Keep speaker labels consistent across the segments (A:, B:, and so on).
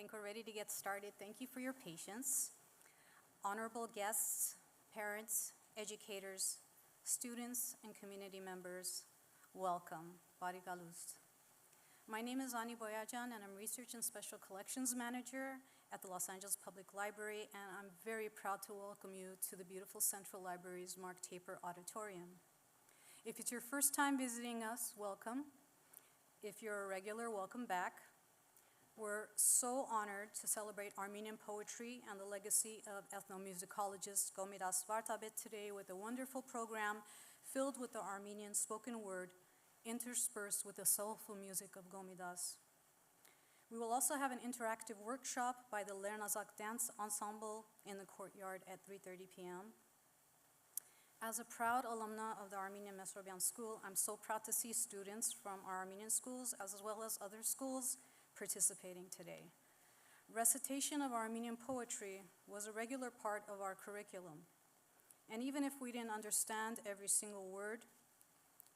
A: think we're ready to get started. Thank you for your patience. Honorable guests, parents, educators, students, and community members, welcome. Barigalust. My name is Ani Boyajan, and I'm Research and Special Collections Manager at the Los Angeles Public Library, and I'm very proud to welcome you to the beautiful Central Library's Mark Taper Auditorium. If it's your first time visiting us, welcome. If you're a regular, welcome back. We're so honored to celebrate Armenian poetry and the legacy of ethnomusicologist Komitas today with a wonderful program filled with the Armenian spoken word interspersed with the soulful music of Komitas. We will also have an interactive workshop by the Lernazak Dance Ensemble in the Courtyard at 3:30 p.m. As a proud alumna of the Armenian Mesrobian School, I'm so proud to see students from our Armenian schools as well as other schools participating today. Recitation of Armenian poetry was a regular part of our curriculum. And even if we didn't understand every single word,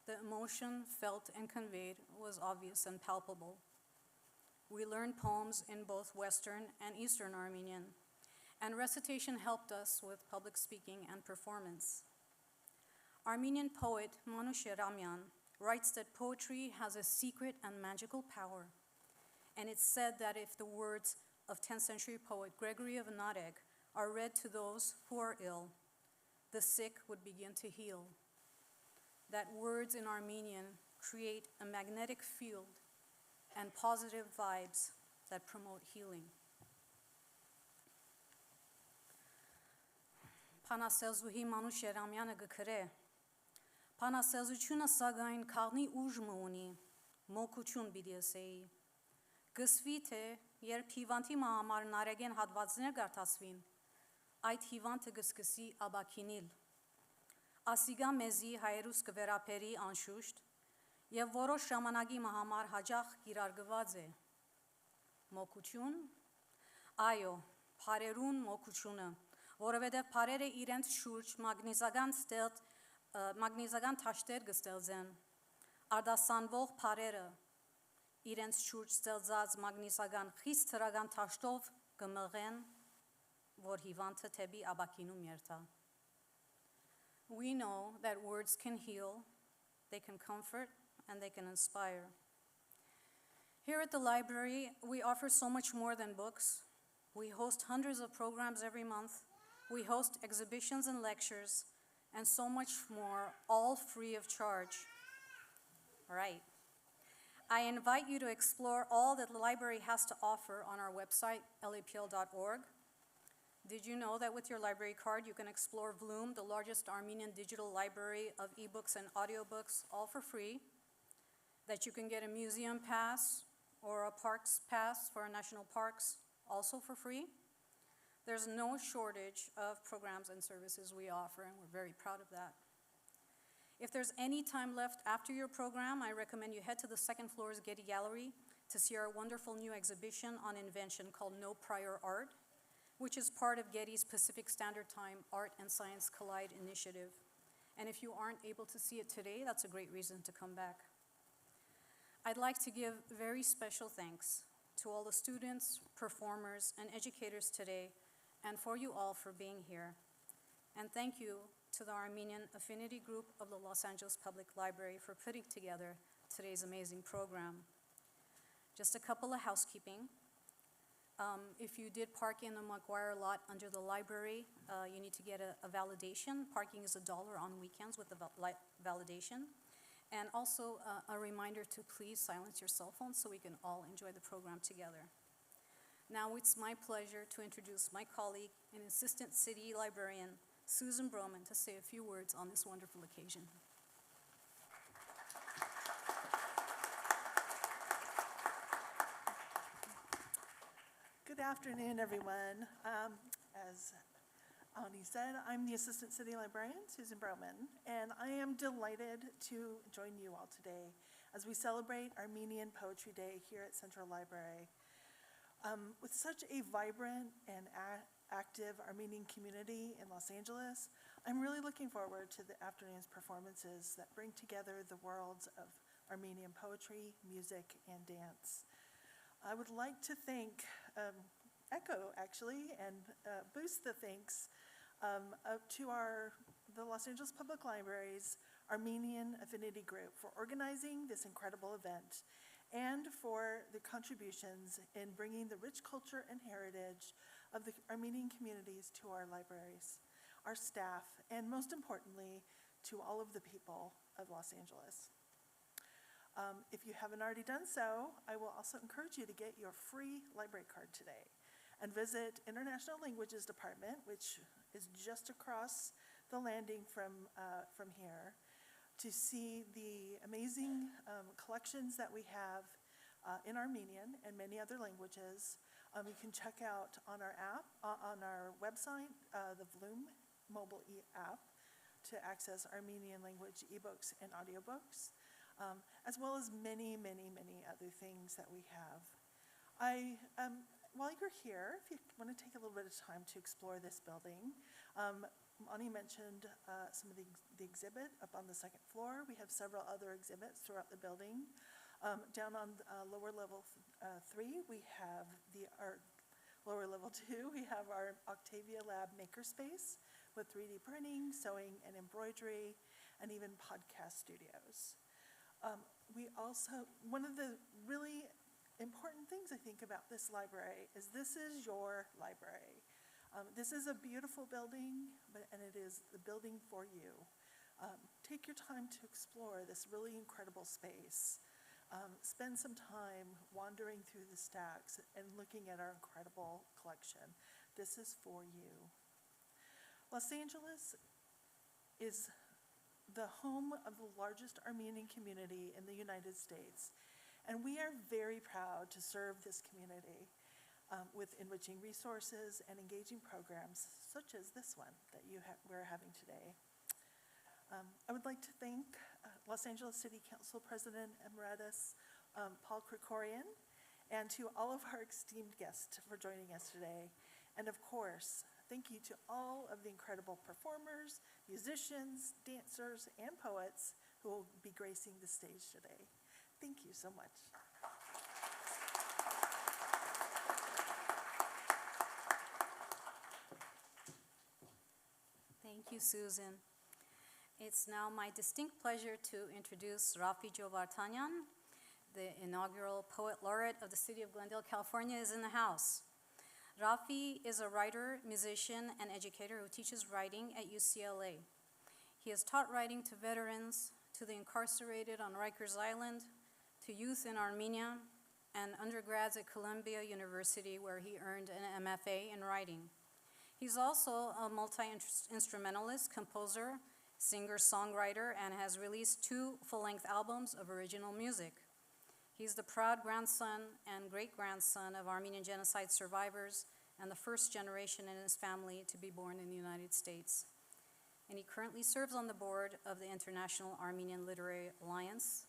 A: the emotion felt and conveyed was obvious and palpable. We learned poems in both Western and Eastern Armenian, and recitation helped us with public speaking and performance. Armenian poet Manush Ramyan writes that poetry has a secret and magical power, and it's said that if the words of 10th century poet Gregory of Narek are read to those who are ill, the sick would begin to heal. That words in Armenian create a magnetic field and positive vibes that promote healing. Փանասեզուհի Մանուշ Երամյանը գկրե Փանասեզությունը սակայն քաղնի ուժը ունի, մոկություն պիտի ասեի։ Գսվի թե երբ հիվանդի համար նարեգեն հատվածներ գարտասվին, այդ հիվանդը գսկսի աբակինիլ։ Ասիգա մեզի հայրուս կվերապերի անշուշտ եւ որոշ ժամանակի համար հաջող կիրարգված է։ Մոկություն, այո, փարերուն մոկությունը, որովհետեւ փարերը իրենց շուրջ մագնիզական թաշտեր կստեղծեն։ Արտասանվող փարերը իրենց շուրջ ստեղծած մագնիսական խիստ թրական թաշտով կմղեն, որ հիվանդը թեպի աբակինում երթա։ We know that words can heal, they can comfort, and they can inspire. Here at the library, we offer so much more than books. We host hundreds of programs every month. We host exhibitions and lectures, and so much more, all free of charge. All right. I invite you to explore all that the library has to offer on our website, lapl.org. Did you know that with your library card, you can explore Vloom, the largest Armenian digital library of ebooks and audiobooks, all for free? That you can get a museum pass or a parks pass for our national parks, also for free? There's no shortage of programs and services we offer, and we're very proud of that. If there's any time left after your program, I recommend you head to the second floor's Getty Gallery to see our wonderful new exhibition on invention called No Prior Art, which is part of Getty's Pacific Standard Time Art and Science Collide initiative. And if you aren't able to see it today, that's a great reason to come back. I'd like to give very special thanks to all the students, performers, and educators today, and for you all for being here. And thank you to the Armenian Affinity Group of the Los Angeles Public Library for putting together today's amazing program. Just a couple of housekeeping. If you did park in the McGuire lot under the library, you need to get a validation. Parking is $1 on weekends with the validation. And also a reminder to please silence your cell phones so we can all enjoy the program together. Now it's my pleasure to introduce my colleague and Assistant City Librarian, Susan Broman, to say a few words on this wonderful occasion.
B: Good afternoon, everyone. As Ani said, I'm the Assistant City Librarian, Susan Broman, and I am delighted to join you all today as we celebrate Armenian Poetry Day here at Central Library. With such a vibrant and active Armenian community in Los Angeles, I'm really looking forward to the afternoon's performances that bring together the worlds of Armenian poetry, music, and dance. I would like to thank echo, actually, and boost the thanks to the Los Angeles Public Library's Armenian Affinity Group for organizing this incredible event and for the contributions in bringing the rich culture and heritage of the Armenian communities to our libraries, our staff, and most importantly, to all of the people of Los Angeles. If you haven't already done so, I will also encourage you to get your free library card today and visit International Languages Department, which is just across the landing from here, to see the amazing collections that we have in Armenian and many other languages. You can check out on our app, on our website, the Vloom mobile app to access Armenian language ebooks and audiobooks, as well as many, many, many other things that we have. While you're here, if you want to take a little bit of time to explore this building, Ani mentioned some of the exhibit up on the second floor. We have several other exhibits throughout the building. Down on lower level 3, we have our lower level 2, we have our Octavia Lab makerspace with 3D printing, sewing, and embroidery, and even podcast studios. We also, one of the really important things I think about this library is this is your library. This is a beautiful building, and it is the building for you. Take your time to explore this really incredible space. Spend some time wandering through the stacks and looking at our incredible collection. This is for you. Los Angeles is the home of the largest Armenian community in the United States, and we are very proud to serve this community with enriching resources and engaging programs such as this one that we're having today. I would like to thank Los Angeles City Council President Emeritus Paul Krikorian, and to all of our esteemed guests for joining us today. And of course, thank you to all of the incredible performers, musicians, dancers, and poets who will be gracing the stage today. Thank you so much.
A: Thank you, Susan. It's now my distinct pleasure to introduce Raffi Wartanian, the inaugural Poet Laureate of the city of Glendale, California, is in the house. Raffi is a writer, musician, and educator who teaches writing at UCLA. He has taught writing to veterans, to the incarcerated on Rikers Island, to youth in Armenia, and undergrads at Columbia University, where he earned an MFA in writing. He's also a multi-instrumentalist, composer, singer-songwriter, and has released 2 full-length albums of original music. He's the proud grandson and great-grandson of Armenian genocide survivors and the first generation in his family to be born in the United States. And he currently serves on the board of the International Armenian Literary Alliance.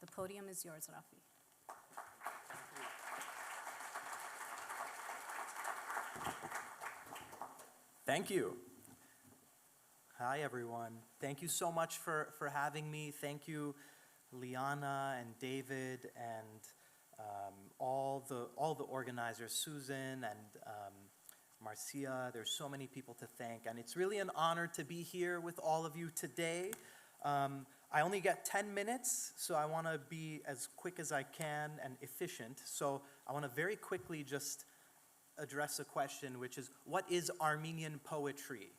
A: The podium is yours, Raffi.
C: Thank you. Hi, everyone. Thank you so much for having me. Thank you, Liana and David and all the organizers, Susan and Marcia. There's so many people to thank, and it's really an honor to be here with all of you today. I only get 10 minutes, so I want to be as quick as I can and efficient. So I want to very quickly just address a question, which is, what is Armenian poetry?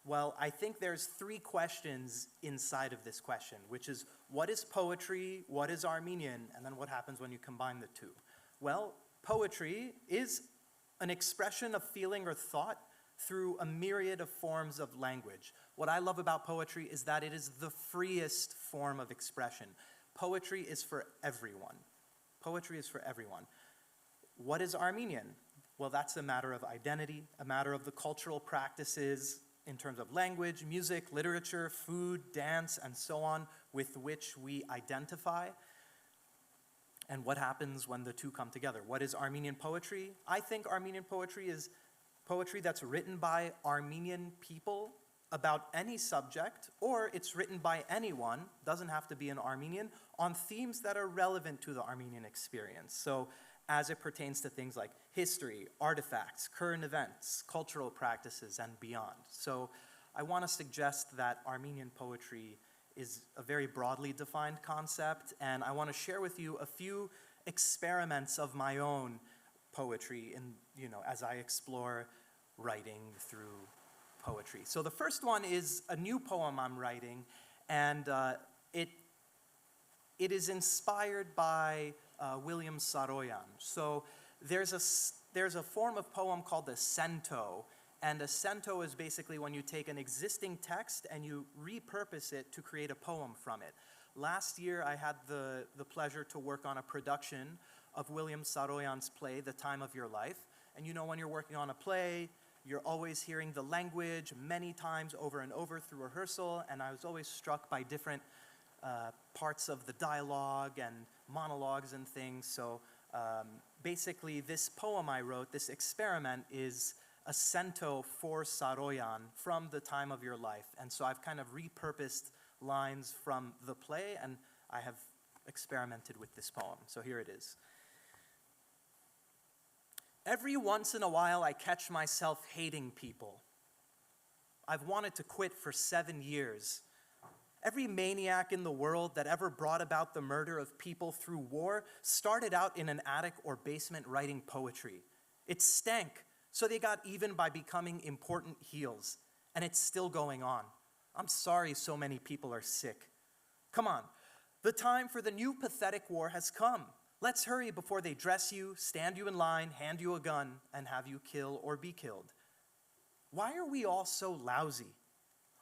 C: Well, I think there's 3 questions inside of this question, which is, what is poetry, what is Armenian, and then what happens when you combine the 2? Well, poetry is an expression of feeling or thought through a myriad of forms of language. What I love about poetry is that it is the freest form of expression. Poetry is for everyone. Poetry is for everyone. What is Armenian? Well, that's a matter of identity, a matter of the cultural practices in terms of language, music, literature, food, dance, and so on, with which we identify. And what happens when the 2 come together? What is Armenian poetry? I think Armenian poetry is poetry that's written by Armenian people about any subject, or it's written by anyone, doesn't have to be an Armenian, on themes that are relevant to the Armenian experience. So as it pertains to things like history, artifacts, current events, cultural practices, and beyond. So I want to suggest that Armenian poetry is a very broadly defined concept, and I want to share with you a few experiments of my own poetry as I explore writing through poetry. So the first one is a new poem I'm writing, and it is inspired by William Saroyan. So there's a form of poem called the cento, and a cento is basically when you take an existing text and you repurpose it to create a poem from it. Last year, I had the pleasure to work on a production of William Saroyan's play, The Time of Your Life. And when you're working on a play, you're always hearing the language many times over and over through rehearsal, and I was always struck by different parts of the dialogue and monologues and things. So basically, this poem I wrote, this experiment, is a cento for Saroyan from The Time of Your Life. And so I've kind of repurposed lines from the play, and I have experimented with this poem. So here it is. Every once in a while, I catch myself hating people. I've wanted to quit for 7 years. Every maniac in the world that ever brought about the murder of people through war started out in an attic or basement writing poetry. It stank, so they got even by becoming important heels, and it's still going on. I'm sorry so many people are sick. Come on, the time for the new pathetic war has come. Let's hurry before they dress you, stand you in line, hand you a gun, and have you kill or be killed. Why are we all so lousy?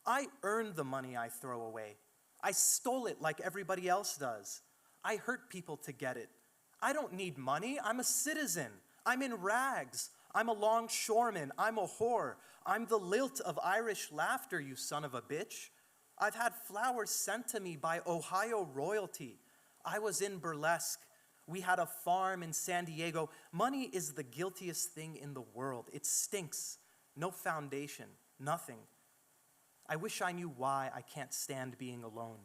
C: I earned the money I throw away. I stole it like everybody else does. I hurt people to get it. I don't need money. I'm a citizen. I'm in rags. I'm a longshoreman. I'm a whore. I'm the lilt of Irish laughter, you son of a bitch. I've had flowers sent to me by Ohio royalty. I was in burlesque. We had a farm in San Diego. Money is the guiltiest thing in the world. It stinks. No foundation. Nothing. I wish I knew why I can't stand being alone.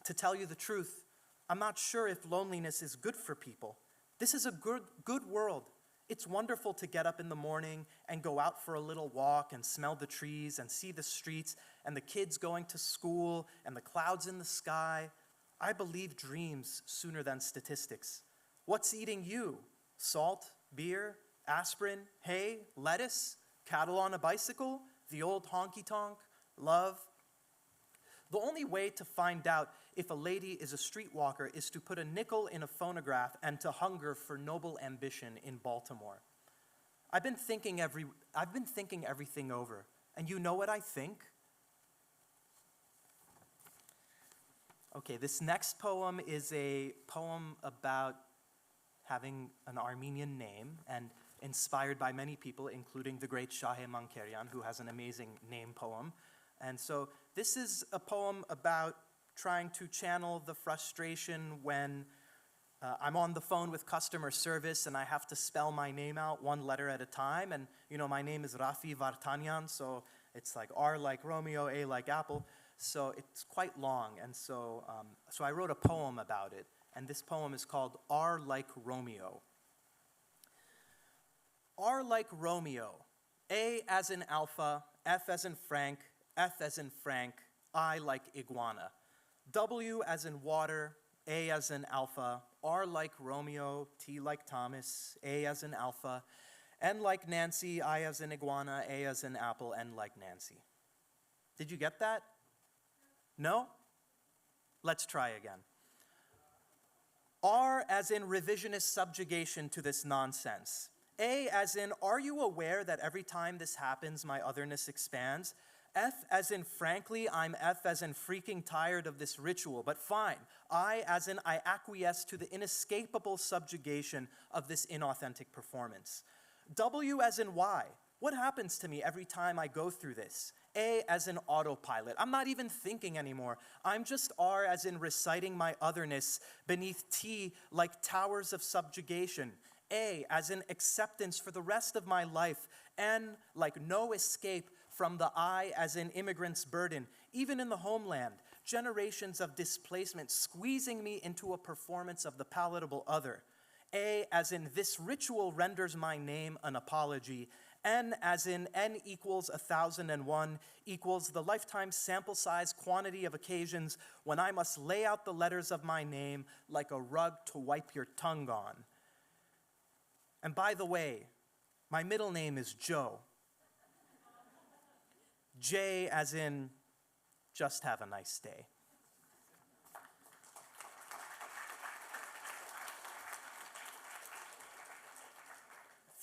C: To tell you the truth, I'm not sure if loneliness is good for people. This is a good world. It's wonderful to get up in the morning and go out for a little walk and smell the trees and see the streets and the kids going to school and the clouds in the sky. I believe dreams sooner than statistics. What's eating you? Salt, beer, aspirin, hay, lettuce, cattle on a bicycle, the old honky-tonk, love. The only way to find out if a lady is a streetwalker is to put a nickel in a phonograph and to hunger for noble ambition in Baltimore. I've been thinking everything over, and you know what I think? Okay, this next poem is a poem about having an Armenian name and inspired by many people, including the great Shahe Mankerian, who has an amazing name poem. And so this is a poem about trying to channel the frustration when I'm on the phone with customer service and I have to spell my name out one letter at a time. And, my name is Raffi Wartanian, so it's like R like Romeo, A like Apple. So it's quite long. And so I wrote a poem about it. And this poem is called R like Romeo. R like Romeo, A as in alpha, F as in Frank, F as in Frank, I like iguana. W as in water, A as in alpha, R like Romeo, T like Thomas, A as in alpha, N like Nancy, I as in iguana, A as in apple, N like Nancy. Did you get that? No? Let's try again. R as in revisionist subjugation to this nonsense. A as in, are you aware that every time this happens, my otherness expands? F as in, frankly, I'm F as in freaking tired of this ritual, but fine. I as in, I acquiesce to the inescapable subjugation of this inauthentic performance. W as in Y. What happens to me every time I go through this? A as in autopilot. I'm not even thinking anymore. I'm just R as in reciting my otherness beneath T like towers of subjugation. A as in acceptance for the rest of my life. N like no escape from the I as in immigrant's burden. Even in the homeland, generations of displacement squeezing me into a performance of the palatable other. A as in this ritual renders my name an apology. N as in n equals 1001 equals the lifetime sample size quantity of occasions when I must lay out the letters of my name like a rug to wipe your tongue on. And by the way, my middle name is Joe. J as in just have a nice day.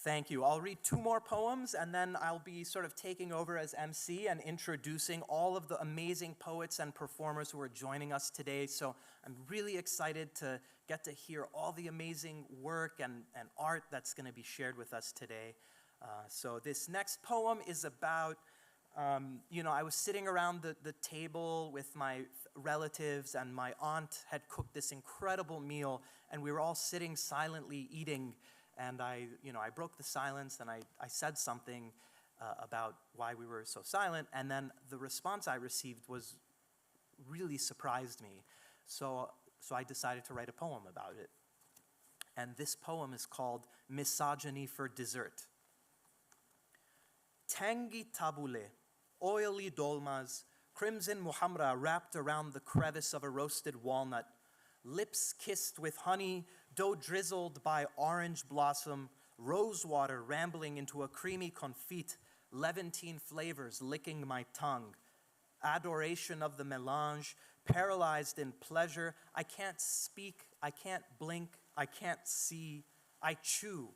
C: Thank you. I'll read 2 more poems, and then I'll be sort of taking over as MC and introducing all of the amazing poets and performers who are joining us today. So I'm really excited to get to hear all the amazing work and art that's going to be shared with us today. So this next poem is about, I was sitting around the table with my relatives, and my aunt had cooked this incredible meal, and we were all sitting silently eating. And I broke the silence, and I said something about why we were so silent, and then the response I received really surprised me. So I decided to write a poem about it. And this poem is called Misogyny for Dessert. Tangy tabule, oily dolmas, crimson muhamra wrapped around the crevice of a roasted walnut, lips kissed with honey, dough drizzled by orange blossom, rose water rambling into a creamy confit, Levantine flavors licking my tongue, adoration of the melange, paralyzed in pleasure. I can't speak, I can't blink, I can't see, I chew,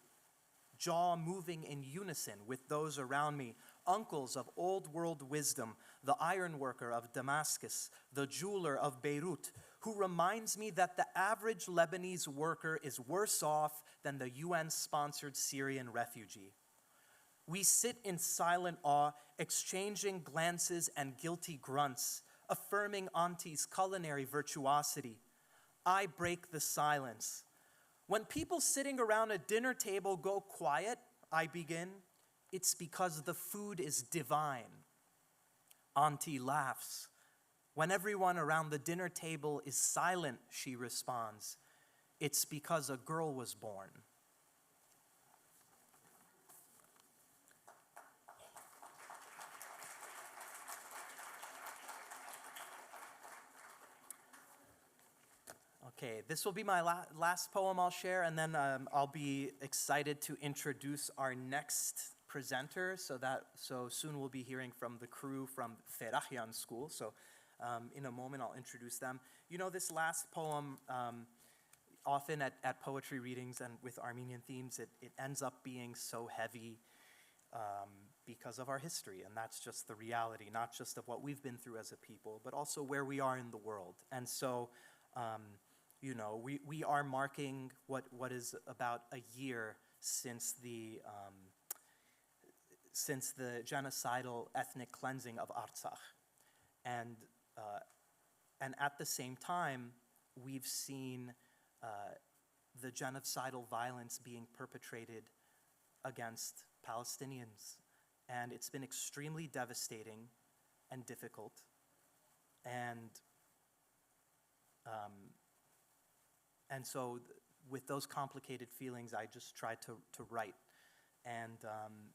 C: jaw moving in unison with those around me, uncles of old world wisdom, the ironworker of Damascus, the jeweler of Beirut, who reminds me that the average Lebanese worker is worse off than the UN-sponsored Syrian refugee. We sit in silent awe, exchanging glances and guilty grunts, affirming Auntie's culinary virtuosity. I break the silence. When people sitting around a dinner table go quiet, I begin, it's because the food is divine. Auntie laughs. When everyone around the dinner table is silent, she responds, it's because a girl was born. Okay, this will be my last poem I'll share, and then I'll be excited to introduce our next presenter. So soon we'll be hearing from the crew from Ferrahian school. So in a moment I'll introduce them. This last poem, often at poetry readings and with Armenian themes, it ends up being so heavy because of our history, and that's just the reality, not just of what we've been through as a people, but also where we are in the world. And so we are marking what is about a year since the genocidal ethnic cleansing of Artsakh. And at the same time, we've seen the genocidal violence being perpetrated against Palestinians. And it's been extremely devastating and difficult. And so with those complicated feelings, I just tried to write. And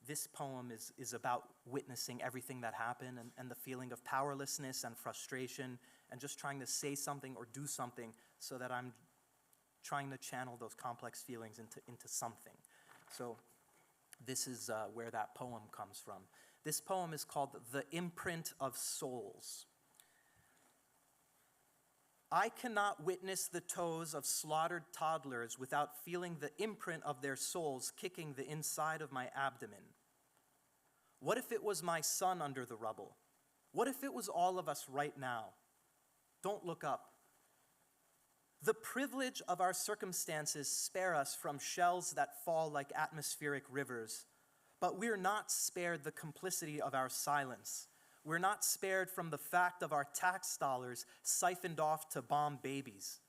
C: this poem is about witnessing everything that happened and the feeling of powerlessness and frustration and just trying to say something or do something so that I'm trying to channel those complex feelings into something. So this is where that poem comes from. This poem is called The Imprint of Souls. I cannot witness the toes of slaughtered toddlers without feeling the imprint of their souls kicking the inside of my abdomen. What if it was my son under the rubble? What if it was all of us right now? Don't look up. The privilege of our circumstances spare us from shells that fall like atmospheric rivers, but we're not spared the complicity of our silence. We're not spared from the fact of our tax dollars siphoned off to bomb babies.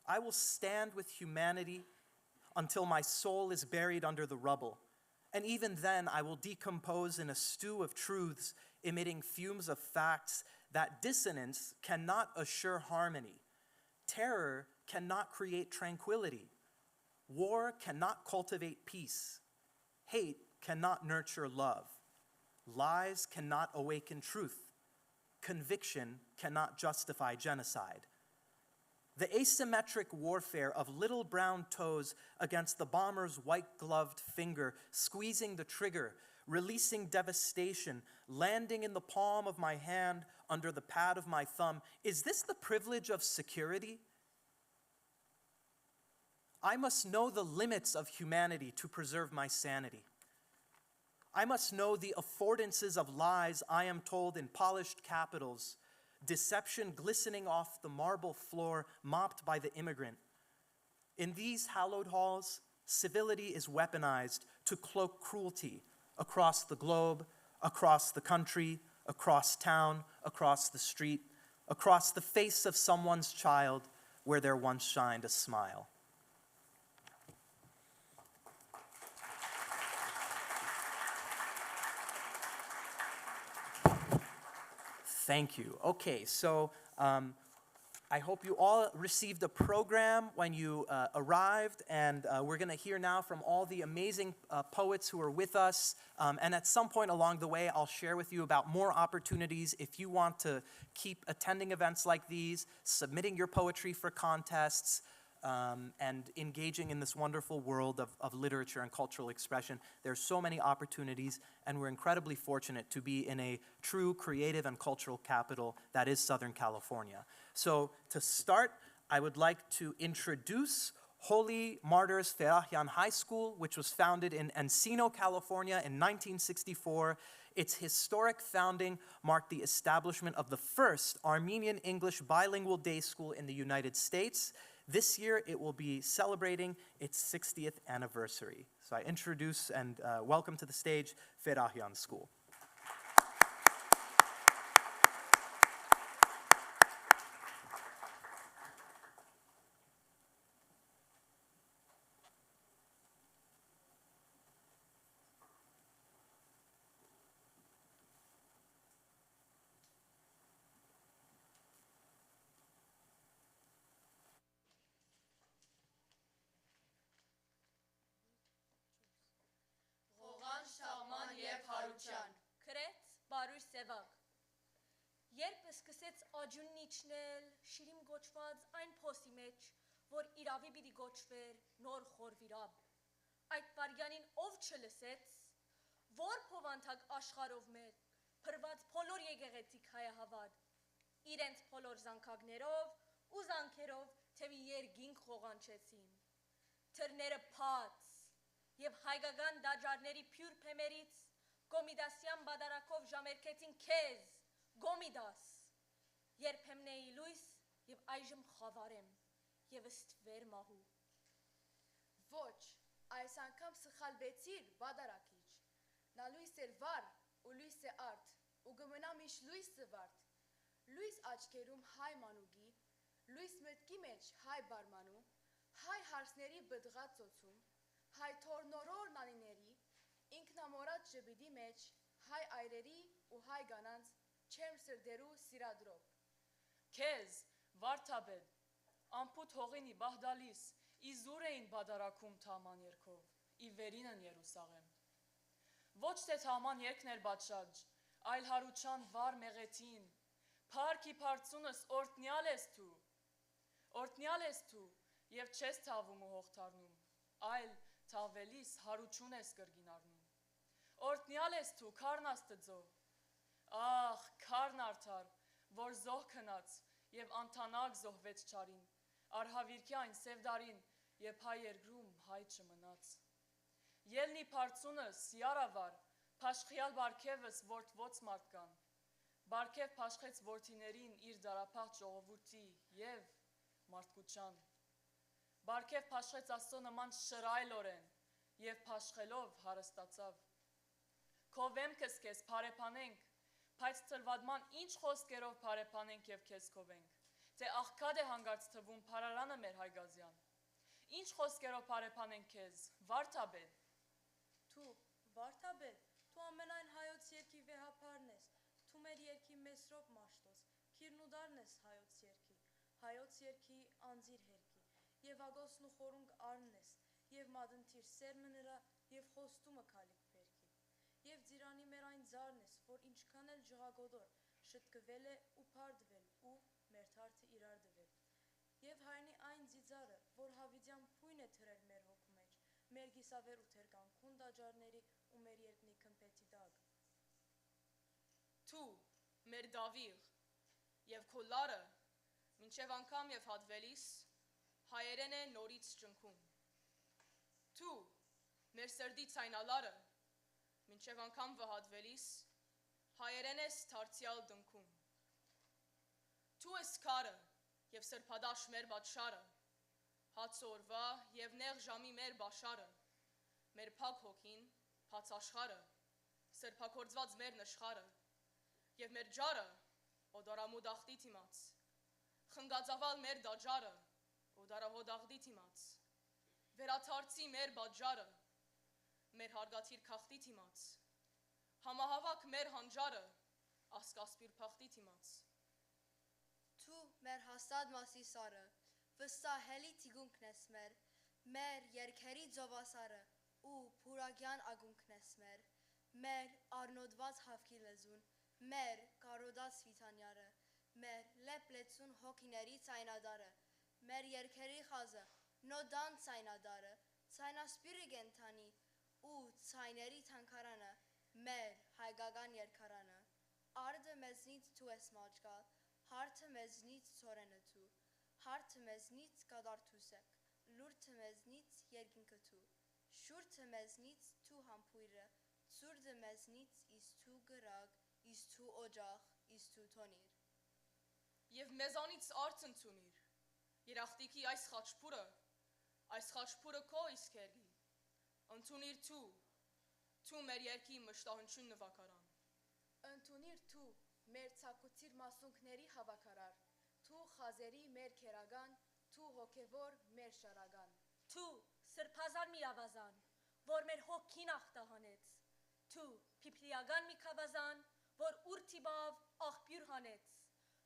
C: I will stand with humanity until my soul is buried under the rubble. And even then, I will decompose in a stew of truths, emitting fumes of facts that dissonance cannot assure harmony. Terror cannot create tranquility. War cannot cultivate peace. Hate cannot nurture love. Lies cannot awaken truth. Conviction cannot justify genocide. The asymmetric warfare of little brown toes against the bomber's white-gloved finger, squeezing the trigger, releasing devastation, landing in the palm of my hand under the pad of my thumb. Is this the privilege of security? I must know the limits of humanity to preserve my sanity. I must know the affordances of lies I am told in polished capitals, deception glistening off the marble floor mopped by the immigrant. In these hallowed halls, civility is weaponized to cloak cruelty across the globe, across the country, across town, across the street, across the face of someone's child where there once shined a smile. Thank you. Okay, so I hope you all received a program when you arrived, and we're going to hear now from all the amazing poets who are with us. And at some point along the way, I'll share with you about more opportunities if you want to keep attending events like these, submitting your poetry for contests, and engaging in this wonderful world of literature and cultural expression. There's so many opportunities, and we're incredibly fortunate to be in a true creative and cultural capital that is Southern California. So to start, I would like to introduce Holy Martyrs Ferrahian High School, which was founded in Encino, California in 1964. Its historic founding marked the establishment of the first Armenian English bilingual day school in the United States. This year, it will be celebrating its 60th anniversary. So I introduce and welcome to the stage Ferrahian School.
D: Քրեց բարույր սևակ։ Երբ սկսեց աջունն իջնել, շիրիմ գոչված այն փոսի մեջ, որ իրավի պիտի գոչվեր նոր խորվիրապ։ Այդ վարյանին ով չլսեց, որ փովանթակ աշխարհով մեր, փրված փոլոր եկեղեցիկ հայահավատ, իրենց փոլոր զանքագներով ու զանքերով թևի երգինք խողանչեցին։ Թրները փած եւ հայկական դաջարների փյուր փեմերից Կոմիտասյան բադարակով ժամերքեցին քեզ, Կոմիտաս, երբեմն էի լույս և այժմ խավարեմ, և ըստվեր մահու։
E: Ոչ, այս անգամ սխալվեցիր, բադարակիչ, նա լույս էր վար ու լույս է արդ, ու գմնա միշտ լույսը վարդ, լույս աչքերում հայ մանուգի, լույս մտքի մեջ հայ բարմանու, հայ հարսների բդղած ծոցում, հայ թորնորոր նանիների, ինքնամորած ժբիդի մեջ, հայ այրերի ու հայ գանանց չեմ սրդերու սիրադրով։
F: Քեզ, վարդապետ, ամպուտ հողինի բահդալիս, իզուր էին բադարակում թաման երկով, ի վերինն Երուսաղեմ։ Ոչ թե թաման երկն էր բատշաջ, այլ հարուչան վար մեղեցին, պարքի պարծունս օրտնյալ ես թու, և չես թավում ու հողթարնում, այլ թավելիս հարուչուն ես կրգին արնում։ Օրտնյալ ես թու, քարն աստծո, աղ, քարն արդար, որ զոհ քնած և անթանակ զոհվեց չարին, արհավիրքի այն սևդարին և հայ երկրում հայ չմնաց։ Ելնի պարծունս, յարավար, պաշխյալ բարկևս որդվոց մարդկան, բարկև պաշխեց որդիներին իր դարապաղ ժողովուրդի և մարդկության, բարկև պաշխեց աստծո նման շրայլորեն և պաշխելով հարստացավ։ Քո վեմքս կեզ պարեպանենք, բայց ծլվադման ինչ խոսքերով պարեպանենք և քեզ կովենք, թե աղքադ է հանգարց թվում պարարանը մեր հայգազյան։ Ինչ խոսքերով պարեպանենք քեզ, վարդապետ։
D: Թու, վարդապետ, թու ամենայն հայոց երկի վեհապարն ես, թու մեր երկի մեսրոպ մաշտոս, քիրնուդարն ես հայոց երկի անձիր հերկի, և ագոսն ու խորունգ արն ես,
E: եւ մադընթիր սերմը նրա եւ խոստումը քալիք բերքի։ Եվ ձիրանի մեր այն ձարն ես, որ ինչքան էլ ջղագոդոր շտկվել է ու փարդվել ու մեր թարթը իրար դվել։ Եվ հայնի այն ձիձարը, որ հավիդյան փույն է թրել մեր հոգու մեջ, մեր գիսավեր ու թերկանքուն դաջարների ու մեր երկնի քմպետի դագ։
F: Թու, մեր դավիղ, և քո լարը, մինչև անգամ և հատվելիս, հայերեն է նորից ճնքում։ Թու, մեր սրդի ցայնալարը, մինչև անգամ վհատվելիս, հայերեն ես թարցյալ դնքում։ Թու ես քարը և սրբադաշ մեր բաճշարը, հաց օրվա և նեղ ժամի մեր բաշարը, մեր փակ հոգին, հաց աշխարը, սրբակործված մեր նշխարը, և մեր ջարը, օդարամու դախտի թիմաց, խնգածավալ մեր դաջարը, օդարահոդաղդի թիմաց, վերաթարցի մեր բաջարը, մեր հարգաթիր քաղտի թիմաց, համահավակ մեր հանջարը, ասկասպիր փախտի թիմաց։
E: Թու մեր հաստատ մասի սարը, վստահելի թիգունքն ես մեր երկերի ձովասարը ու փուրագյան ագունքն ես մեր արնոդված հավքի լեզուն, մեր կարոդած վիթանյարը, մեր լեպլեցուն հոգիների ցայնադարը, մեր երկերի խազը, նոդան ցայնադարը, ցայնասպիրի գենթանի ու ցայների թանքարանը, մեր հայկական երկարանը, արդը մեզնից թու ես մաճկալ, հարթը մեզնից ծորենը թու, հարթը մեզնից կադարթուսեք, լուրթը մեզնից երկինքը թու, շուրթը մեզնից թու համպույրը, ծուրդը մեզնից իս թու գրագ, իս թու օջախ, իս թու թոնիր։
F: Եվ մեզանից արդ ընդունիր, երախտիքի այս խաչպուրը քո իսկերգի, ընդունիր թու մեր երկի մշտահնչուն նվակարան։
E: Ընդունիր թու մեր ցակուցիր մասունքների հավաքարար, թու խազերի մեր քերագան, թու հոգևոր մեր շարագան։
D: Թու սրբազան մի ավազան, որ մեր հոգին ախտահանեց, թու փիփլիական մի քավազան, որ ուրթիբավ աղբյուր հանեց,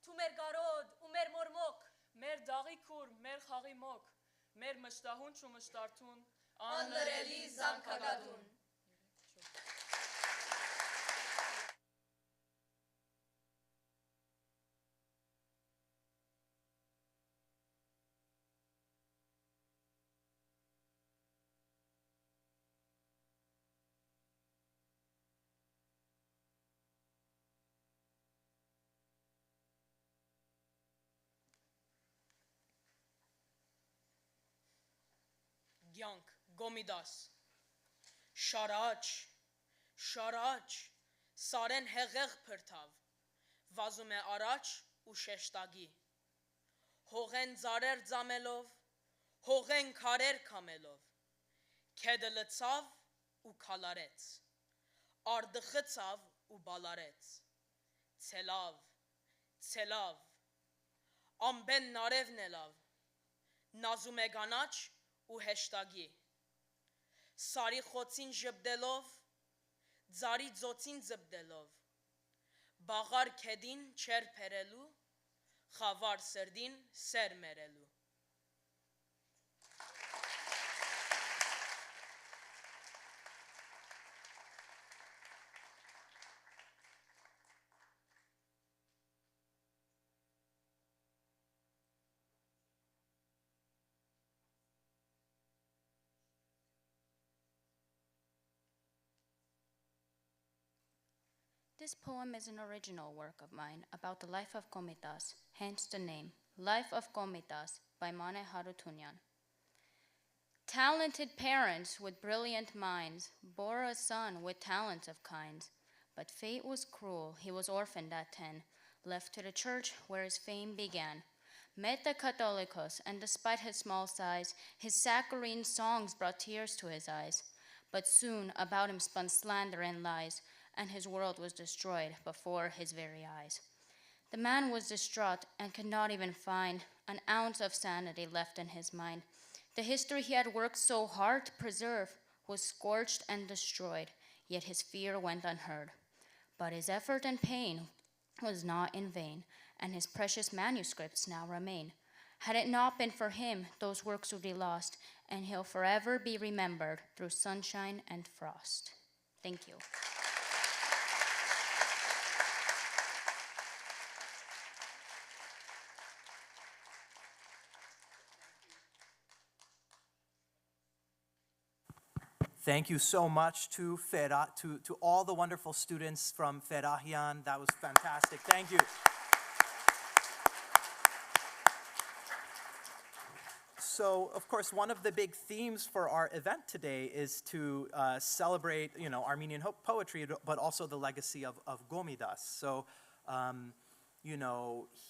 D: թու մեր գարոդ ու մեր մորմոք,
F: մեր դաղի քուր, մեր խաղի մոք, մեր մշտահունչ ու մշտարթուն,
E: անլրելի զանգագադուն։
F: Գյանք, Կոմիտաս, շարաչ, սարեն հեղեղ փրթավ, վազում է առաջ ու շեշտագի, հողեն ձարեր ձամելով, հողեն քարեր կամելով, քեդը լծավ ու քալարեց, արդը խծավ ու բալարեց, ցելավ, ամբեն նարևն էլավ, նազում է գանաչ ու հեշտագի, սարի խոցին ժբդելով, ձարի ձոցին ձբդելով, բաղար քեդին չեր փերելու, խավար սրդին սեր մերելու։
G: This poem is an original work of mine about the life of Komitas, hence the name, Life of Komitas by Mane Harutyunyan. Talented parents with brilliant minds bore a son with talents of kinds, but fate was cruel. He was orphaned at 10, left to the church where his fame began. Meta Catholicos, and despite his small size, his saccharine songs brought tears to his eyes. But soon about him spun slander and lies, and his world was destroyed before his very eyes. The man was distraught and could not even find an ounce of sanity left in his mind. The history he had worked so hard to preserve was scorched and destroyed, yet his fear went unheard. But his effort and pain was not in vain, and his precious manuscripts now remain. Had it not been for him, those works would be lost, and he'll forever be remembered through sunshine and frost. Thank you.
C: Thank you so much to all the wonderful students from Ferrahian. That was fantastic. Thank you. So, of course, one of the big themes for our event today is to celebrate, Armenian poetry, but also the legacy of Komitas. So,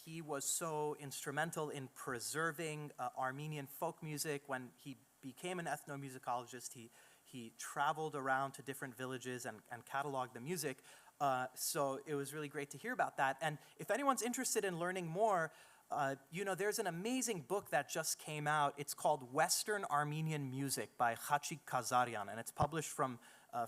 C: he was so instrumental in preserving Armenian folk music. When he became an ethnomusicologist, he traveled around to different villages and cataloged the music. So it was really great to hear about that. And if anyone's interested in learning more, there's an amazing book that just came out. It's called Western Armenian Music by Khachik Kazarian, and it's published from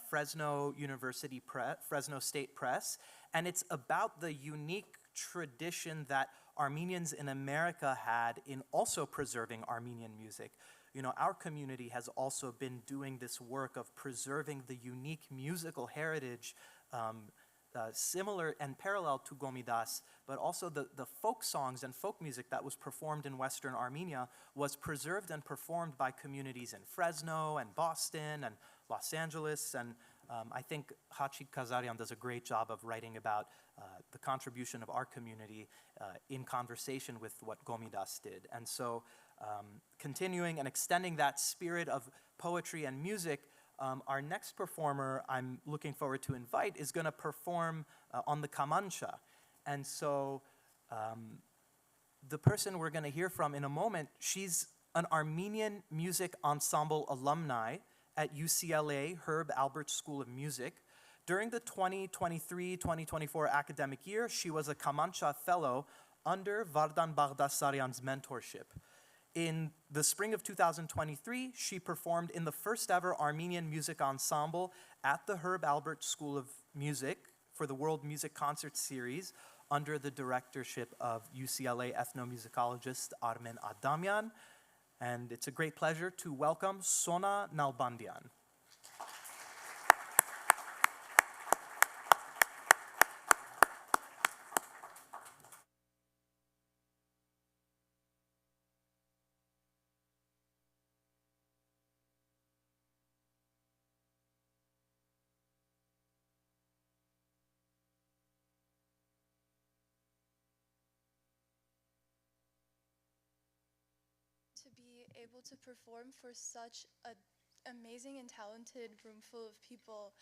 C: Fresno State Press. And it's about the unique tradition that Armenians in America had in also preserving Armenian music. Our community has also been doing this work of preserving the unique musical heritage, similar and parallel to Komitas, but also the folk songs and folk music that was performed in Western Armenia was preserved and performed by communities in Fresno and Boston and Los Angeles. And I think Khachik Kazarian does a great job of writing about the contribution of our community in conversation with what Komitas did. And so continuing and extending that spirit of poetry and music, our next performer I'm looking forward to invite is going to perform on the Kamancha. And so the person we're going to hear from in a moment, she's an Armenian music ensemble alumni at UCLA Herb Alpert School of Music. During the 2023-2024 academic year, she was a Kamancha Fellow under Vardan Baghdasaryan's mentorship. In the spring of 2023, she performed in the first ever Armenian music ensemble at the Herb Alpert School of Music for the World Music Concert Series under the directorship of UCLA ethnomusicologist Armen Adamyan. And it's a great pleasure to welcome Sona Nalbandian.
H: To be able to perform for such an amazing and talented room full of people.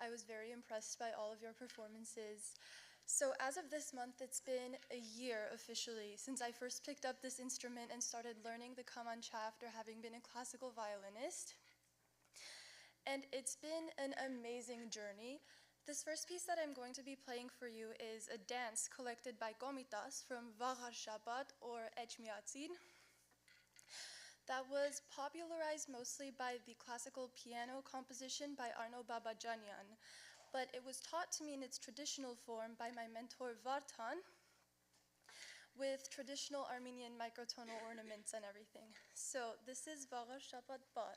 H: I was very impressed by all of your performances. So as of this month, it's been a year officially since I first picked up this instrument and started learning the Kamancha after having been a classical violinist. And it's been an amazing journey. This first piece that I'm going to be playing for you is a dance collected by Komitas from Vaghar Shabat or Echmiatsin. That was popularized mostly by the classical piano composition by Arno Babajanyan, but it was taught to me in its traditional form by my mentor Vartan, with traditional Armenian microtonal ornaments and everything. So this is Vaghar Shabat Bar.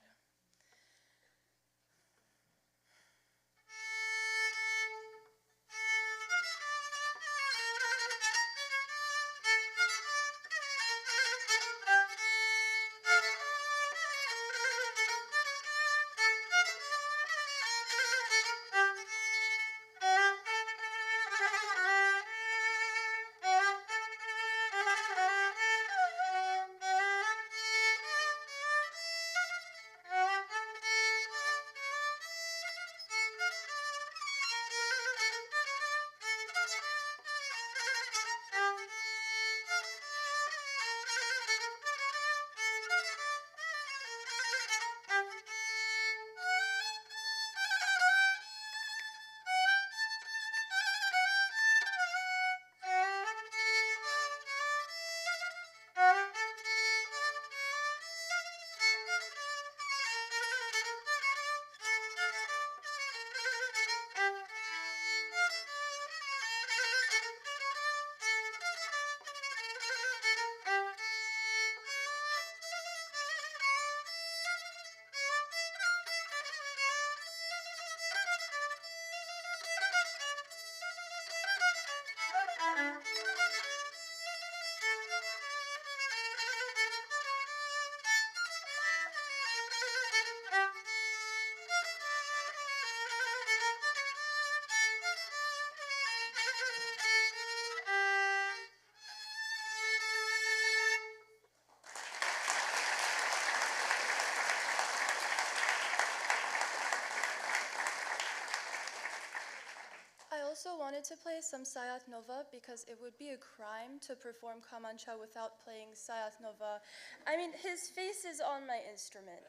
H: also wanted to play some Sayat Nova because it would be a crime to perform Kamancha without playing Sayat Nova. I mean, his face is on my instrument.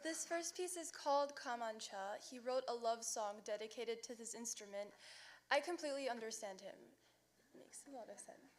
H: This first piece is called Kamancha. He wrote a love song dedicated to this instrument. I completely understand him. It makes a lot of sense.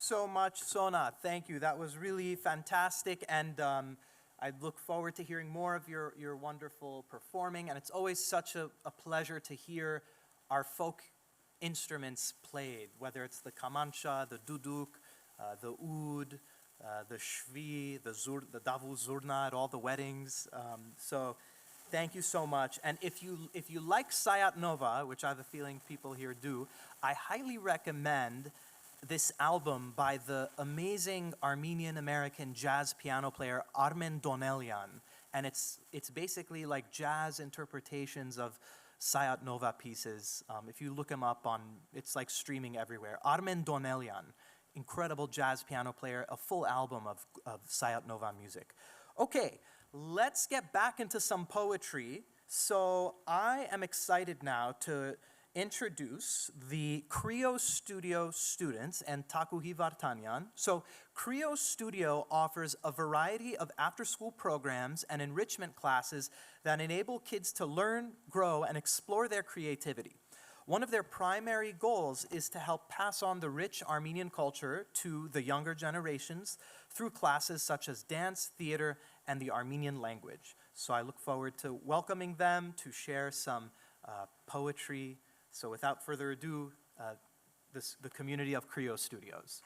C: so much, Sona. Thank you. That was really fantastic, and I look forward to hearing more of your wonderful performing, and it's always such a pleasure to hear our folk instruments played, whether it's the Kamancha, the duduk, the oud, the shvi, the davu zurna at all the weddings. So thank you so much. And if you like Sayat Nova, which I have a feeling people here do, I highly recommend this album by the amazing Armenian-American jazz piano player Armen Donelian. And it's basically like jazz interpretations of Sayat Nova pieces. If you look him up it's like streaming everywhere. Armen Donelian, incredible jazz piano player, a full album of Sayat Nova music. Okay, let's get back into some poetry. So I am excited now to introduce the Creo Studio students and Taguhi Wartanian. So Creo Studio offers a variety of after-school programs and enrichment classes that enable kids to learn, grow, and explore their creativity. One of their primary goals is to help pass on the rich Armenian culture to the younger generations through classes such as dance, theater, and the Armenian language. So I look forward to welcoming them to share some poetry. So without further ado, the community of Creo Studios.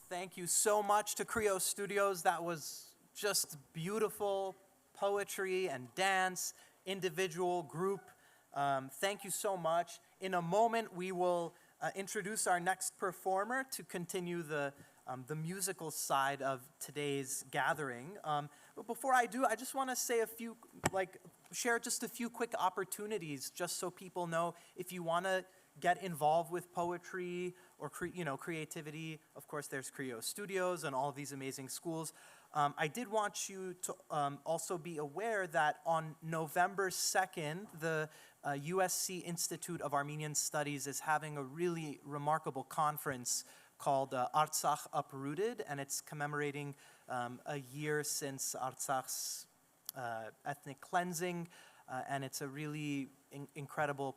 C: Thank you so much to Creo Studios. That was just beautiful poetry and dance, individual, group. Thank you so much. In a moment, we will introduce our next performer to continue the musical side of today's gathering. But before I do, I just want to say share just a few quick opportunities, just so people know if you want to get involved with poetry or creativity. Of course, there's Creo Studios and all these amazing schools. I did want you to also be aware that on November 2nd, the USC Institute of Armenian Studies is having a really remarkable conference called Artsakh Uprooted, and it's commemorating a year since Artsakh's ethnic cleansing, and it's a really incredible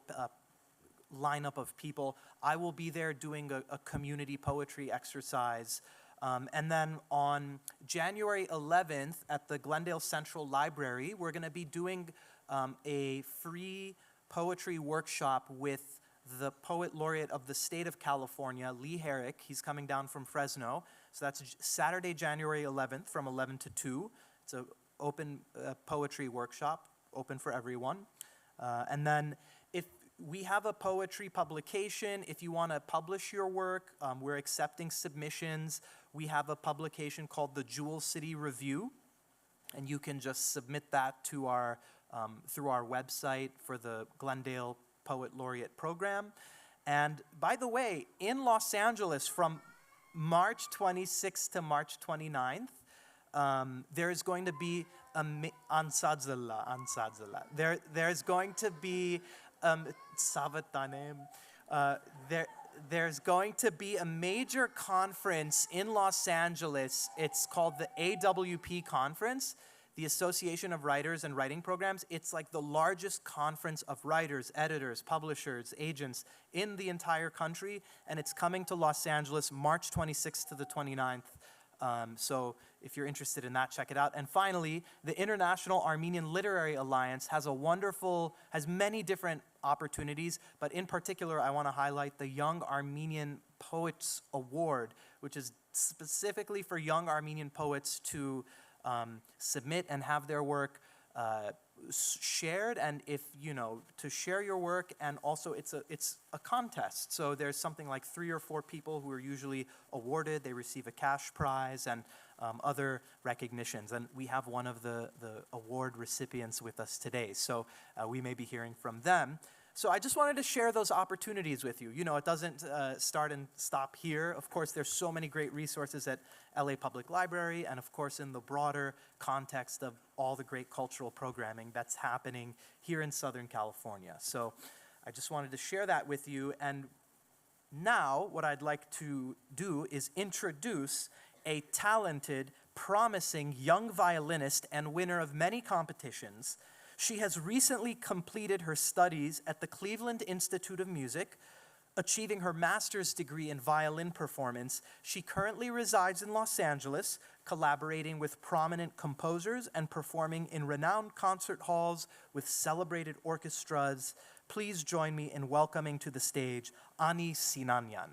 C: lineup of people. I will be there doing a community poetry exercise. And then on January 11th at the Glendale Central Library, we're going to be doing a free poetry workshop with the poet laureate of the state of California, Lee Herrick. He's coming down from Fresno. So that's Saturday, January 11th from 11 to 2. It's an open poetry workshop, open for everyone. And then if we have a poetry publication, if you want to publish your work, we're accepting submissions. We have a publication called the Jewel City Review, and you can just submit that to our through our website for the Glendale Poet Laureate Program. And by the way, in Los Angeles from March 26th to March 29th, there's going to be there's going to be there's going to be a major conference in Los Angeles. It's called the AWP Conference, the Association of Writers and Writing Programs. It's like the largest conference of writers, editors, publishers, agents in the entire country, and it's coming to Los Angeles March 26th to the 29th. So if you're interested in that, check it out. And finally, the International Armenian Literary Alliance has many different opportunities, but in particular, I want to highlight the Young Armenian Poets Award, which is specifically for young Armenian poets to submit and have their work shared, and to share your work, and also it's a contest. So there's something like 3 or 4 people who are usually awarded. They receive a cash prize and other recognitions, and we have one of the award recipients with us today, so we may be hearing from them. So I just wanted to share those opportunities with you. It doesn't start and stop here. Of course, there's so many great resources at LA Public Library, and of course in the broader context of all the great cultural programming that's happening here in Southern California. So I just wanted to share that with you. And now what I'd like to do is introduce a talented, promising young violinist and winner of many competitions. She has recently completed her studies at the Cleveland Institute of Music, achieving her master's degree in violin performance. She currently resides in Los Angeles, collaborating with prominent composers and performing in renowned concert halls with celebrated orchestras. Please join me in welcoming to the stage Ani Sinanyan.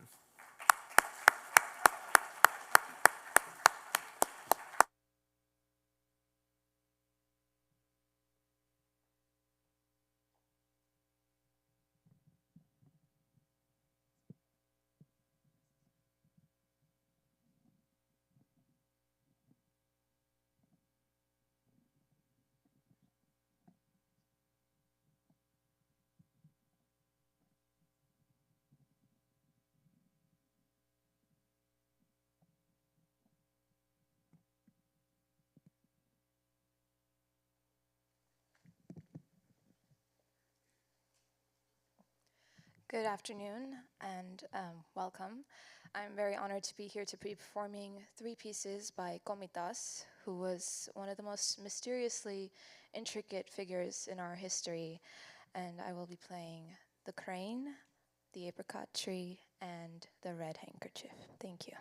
I: Good afternoon and welcome. I'm very honored to be here to be performing 3 pieces by Komitas, who was one of the most mysteriously intricate figures in our history. And I will be playing the crane, the apricot tree, and the red handkerchief. Thank you.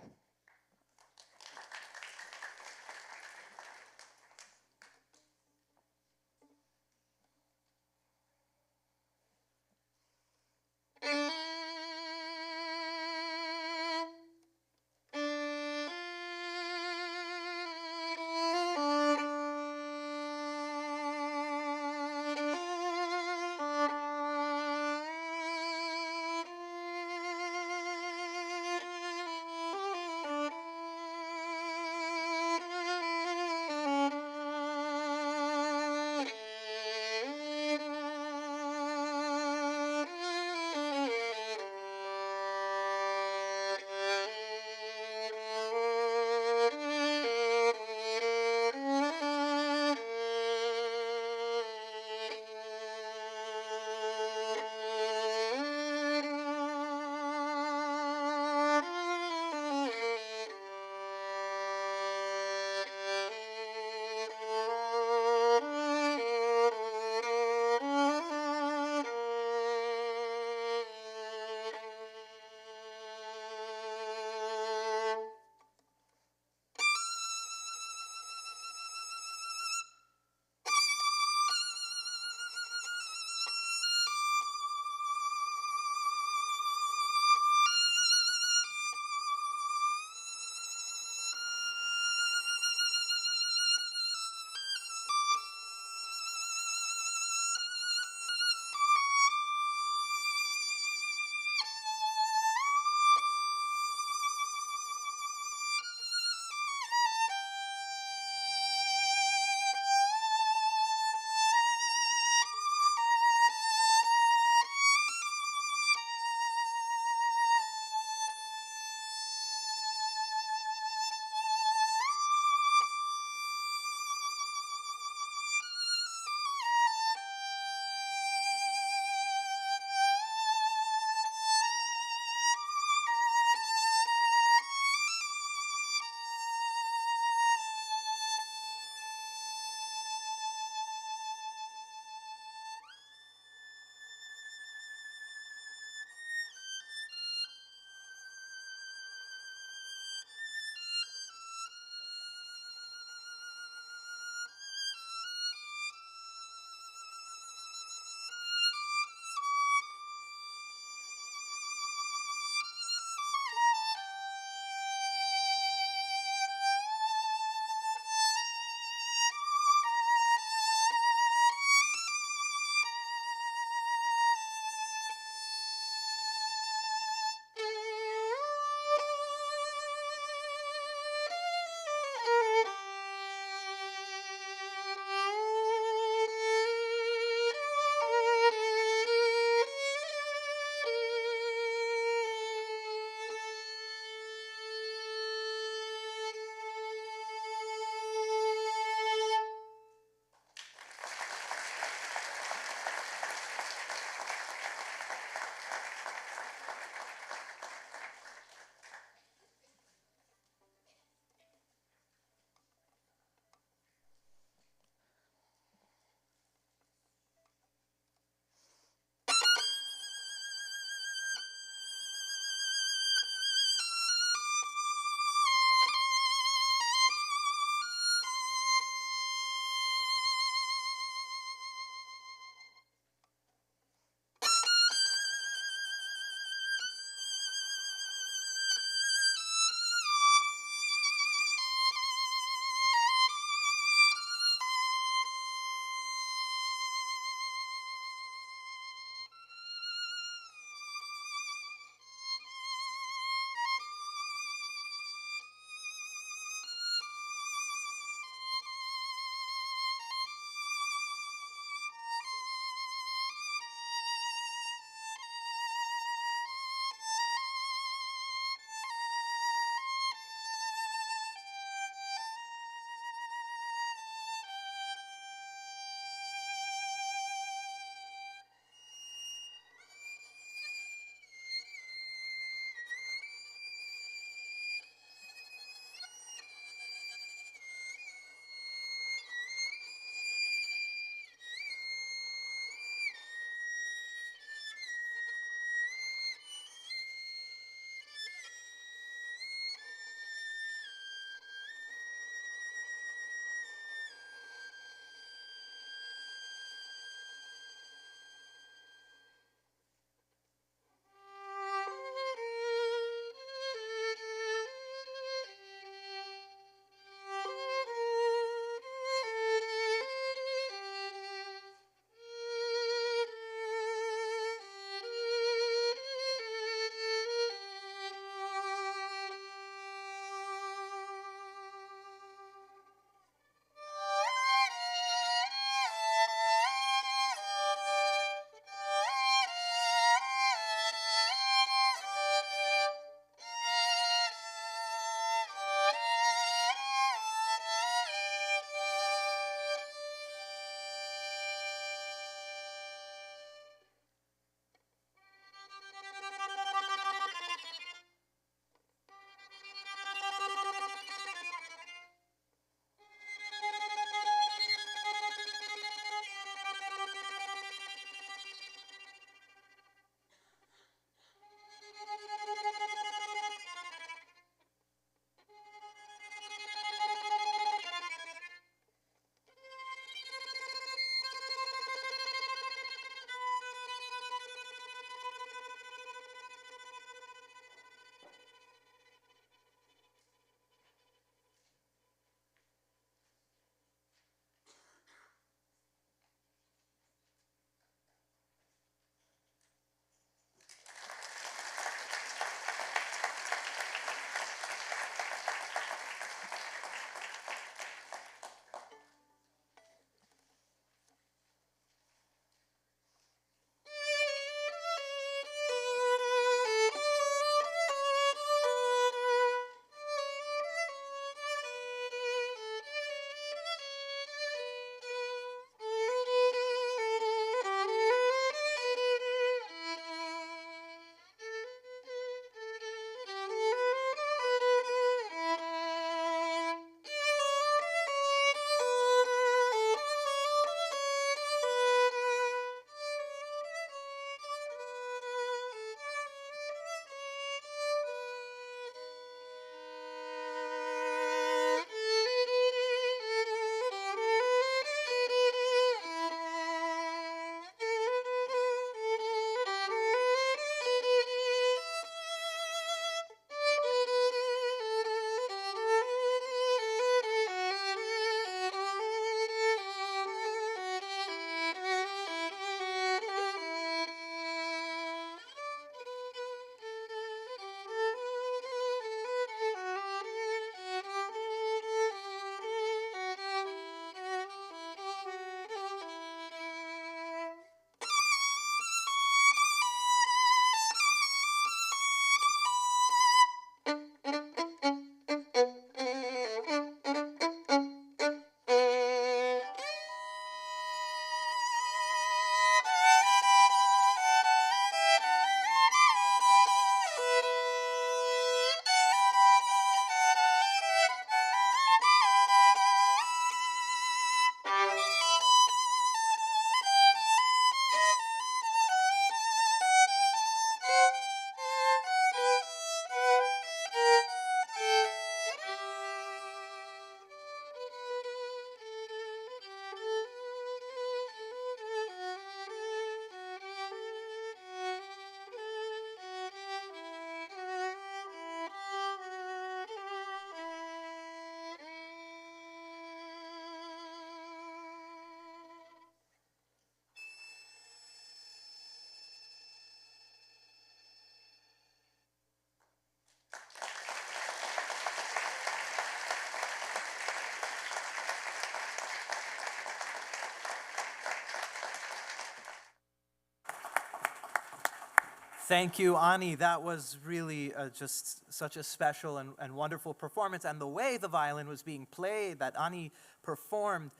C: Thank you, Ani. That was really just such a special and wonderful performance. And the way the violin was being played, that Ani performed,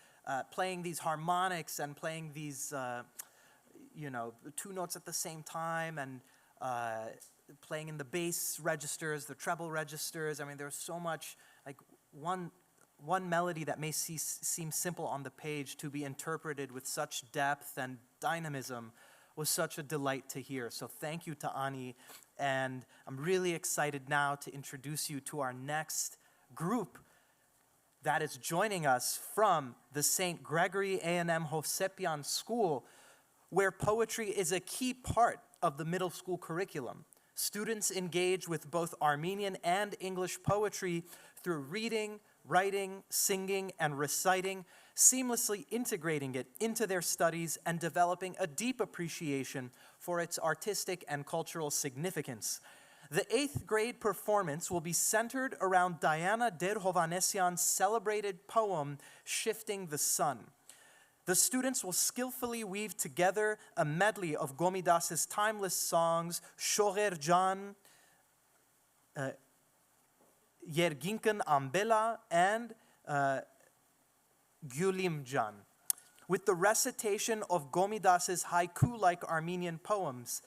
C: playing these harmonics and playing these, two notes at the same time, and playing in the bass registers, the treble registers. I mean, there's so much, like one melody that may seem simple on the page to be interpreted with such depth and dynamism was such a delight to hear. So thank you to Ani, and I'm really excited now to introduce you to our next group that is joining us from the St. Gregory A&M Hovsepian School, where poetry is a key part of the middle school curriculum. Students engage with both Armenian and English poetry through reading, writing, singing, and reciting, seamlessly integrating it into their studies and developing a deep appreciation for its artistic and cultural significance. The 8th grade performance will be centered around Diana Derhovanesyan's celebrated poem, Shifting the Sun. The students will skillfully weave together a medley of Komitas' timeless songs, Shoger Jan, Yerginkan Ambela, and Gyulim Jan, with the recitation of Komitas' haiku-like Armenian poems.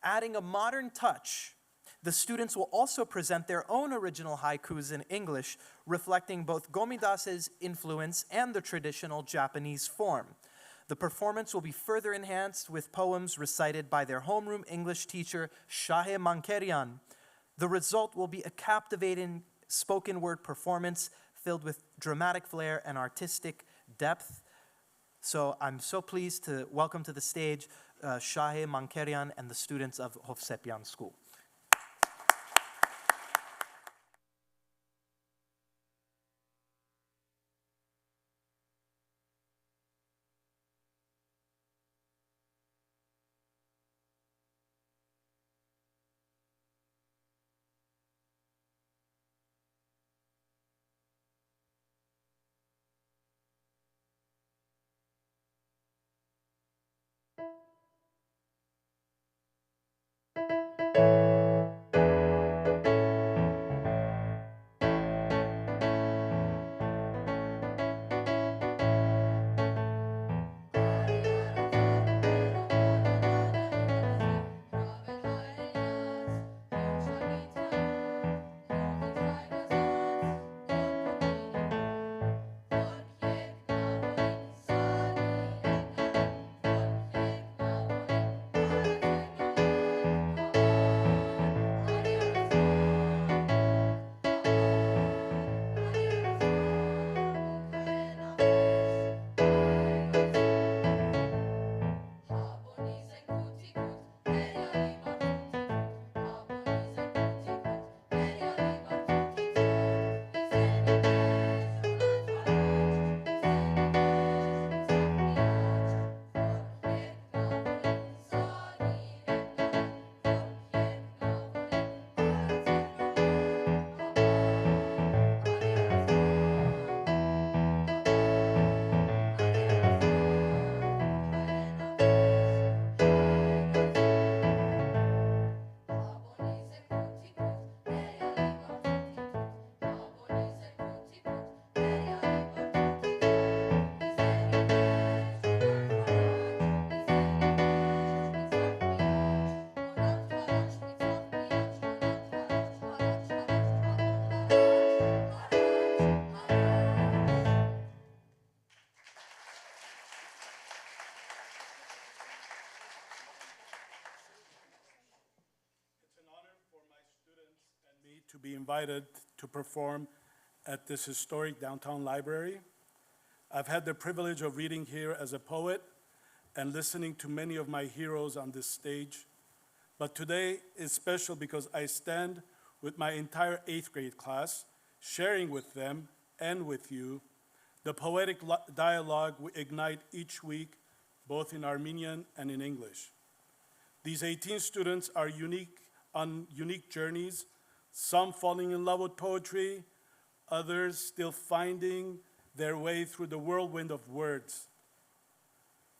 C: Adding a modern touch, the students will also present their own original haikus in English, reflecting both Komitas' influence and the traditional Japanese form. The performance will be further enhanced with poems recited by their homeroom English teacher, Shahe Mankerian. The result will be a captivating spoken word performance filled with dramatic flair and artistic depth. So I'm so pleased to welcome to the stage Shahe Mankerian and the students of Hovsepian School.
J: To be invited to perform at this historic downtown library. I've had the privilege of reading here as a poet and listening to many of my heroes on this stage. But today is special because I stand with my entire 8th grade class, sharing with them and with you the poetic dialogue we ignite each week, both in Armenian and in English. These 18 students are on unique journeys, some falling in love with poetry, others still finding their way through the whirlwind of words.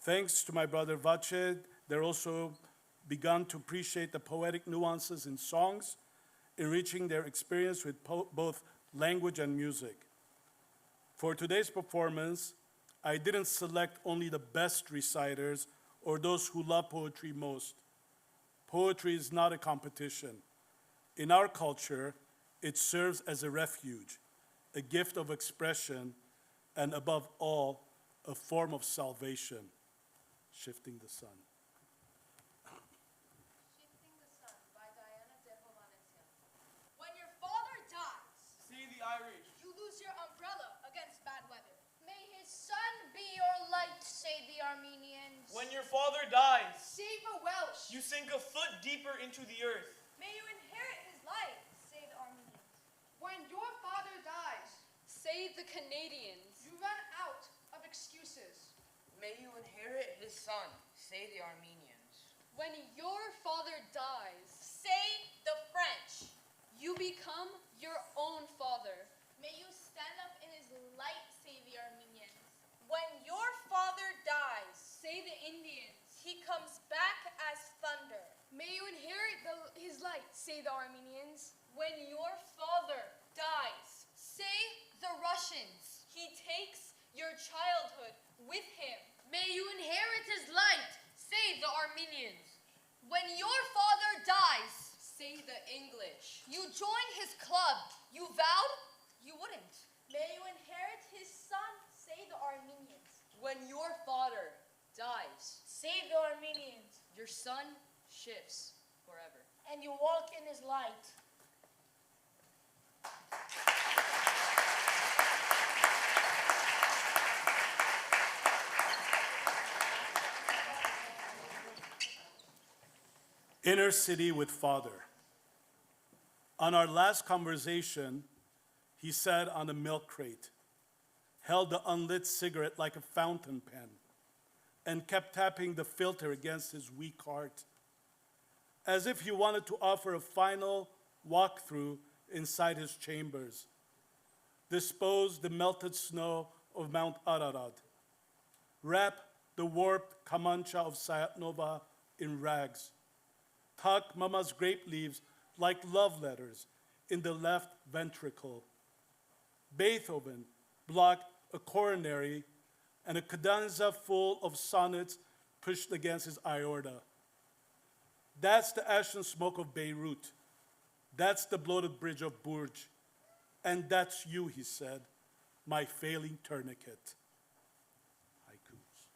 J: Thanks to my brother Vached, they're also begun to appreciate the poetic nuances in songs, enriching their experience with both language and music. For today's performance, I didn't select only the best reciters or those who love poetry most. Poetry is not a competition. In our culture, it serves as a refuge, a gift of expression, and above all, a form of salvation. Shifting the Sun.
E: Shifting the Sun by Diana de Hovsepian. When your father dies,
K: say the Irish.
E: You lose your umbrella against bad weather.
L: May his son be your light, say the Armenians.
K: When your father dies,
E: Say the Welsh.
K: you sink a foot deeper into the earth.
E: May you inherit his life, say the Armenians.
M: When your father dies,
F: Say the Canadians.
M: you run out of excuses.
N: May you inherit his son, say the Armenians.
F: When your father dies,
D: Say the French.
F: you become your own father.
L: May you stand up in his light, say the Armenians.
D: When your father dies,
F: Say the Indians.
D: he comes back as thunder.
E: May you inherit his light, say the Armenians.
D: When your father dies,
F: Say the Russians.
D: he takes your childhood with him.
L: May you inherit his light, say the Armenians.
F: When your father dies,
N: Say the English.
F: you join his club. You vowed you wouldn't.
E: May you inherit his son, say the Armenians.
N: When your father dies,
L: Say the Armenians.
N: your son shifts forever.
L: And you walk in his light.
J: Inner City with Father. On our last conversation, he sat on a milk crate, held the unlit cigarette like a fountain pen, and kept tapping the filter against his weak heart, as if he wanted to offer a final walkthrough inside his chambers, dispose the melted snow of Mount Ararat, wrap the warped Kamancha of Sayatnova in rags, tuck Mama's grape leaves like love letters in the left ventricle. Beethoven blocked a coronary and a cadenza full of sonnets pushed against his aorta. That's the ash and smoke of Beirut. That's the bloated bridge of Bourges. And that's you, he said, my failing tourniquet. Haikus.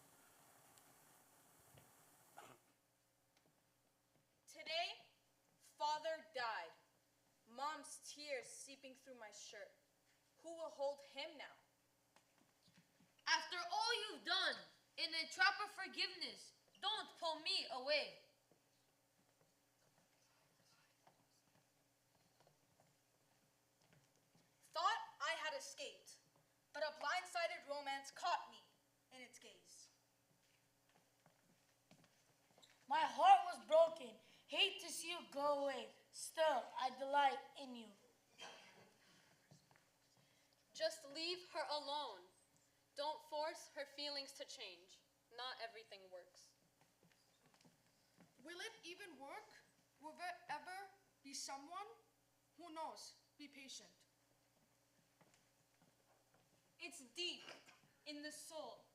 D: Today, father died. Mom's tears seeping through my shirt. Who will hold him now?
L: After all you've done, in a trap of forgiveness, don't pull me away.
E: Thought I had escaped, but a blindsided romance caught me in its gaze.
L: My heart was broken. Hate to see you go away. Still, I delight in you.
F: Just leave her alone. Don't force her feelings to change. Not everything works.
M: Will it even work? Will there ever be someone? Who knows? Be patient.
F: It's deep in the soul.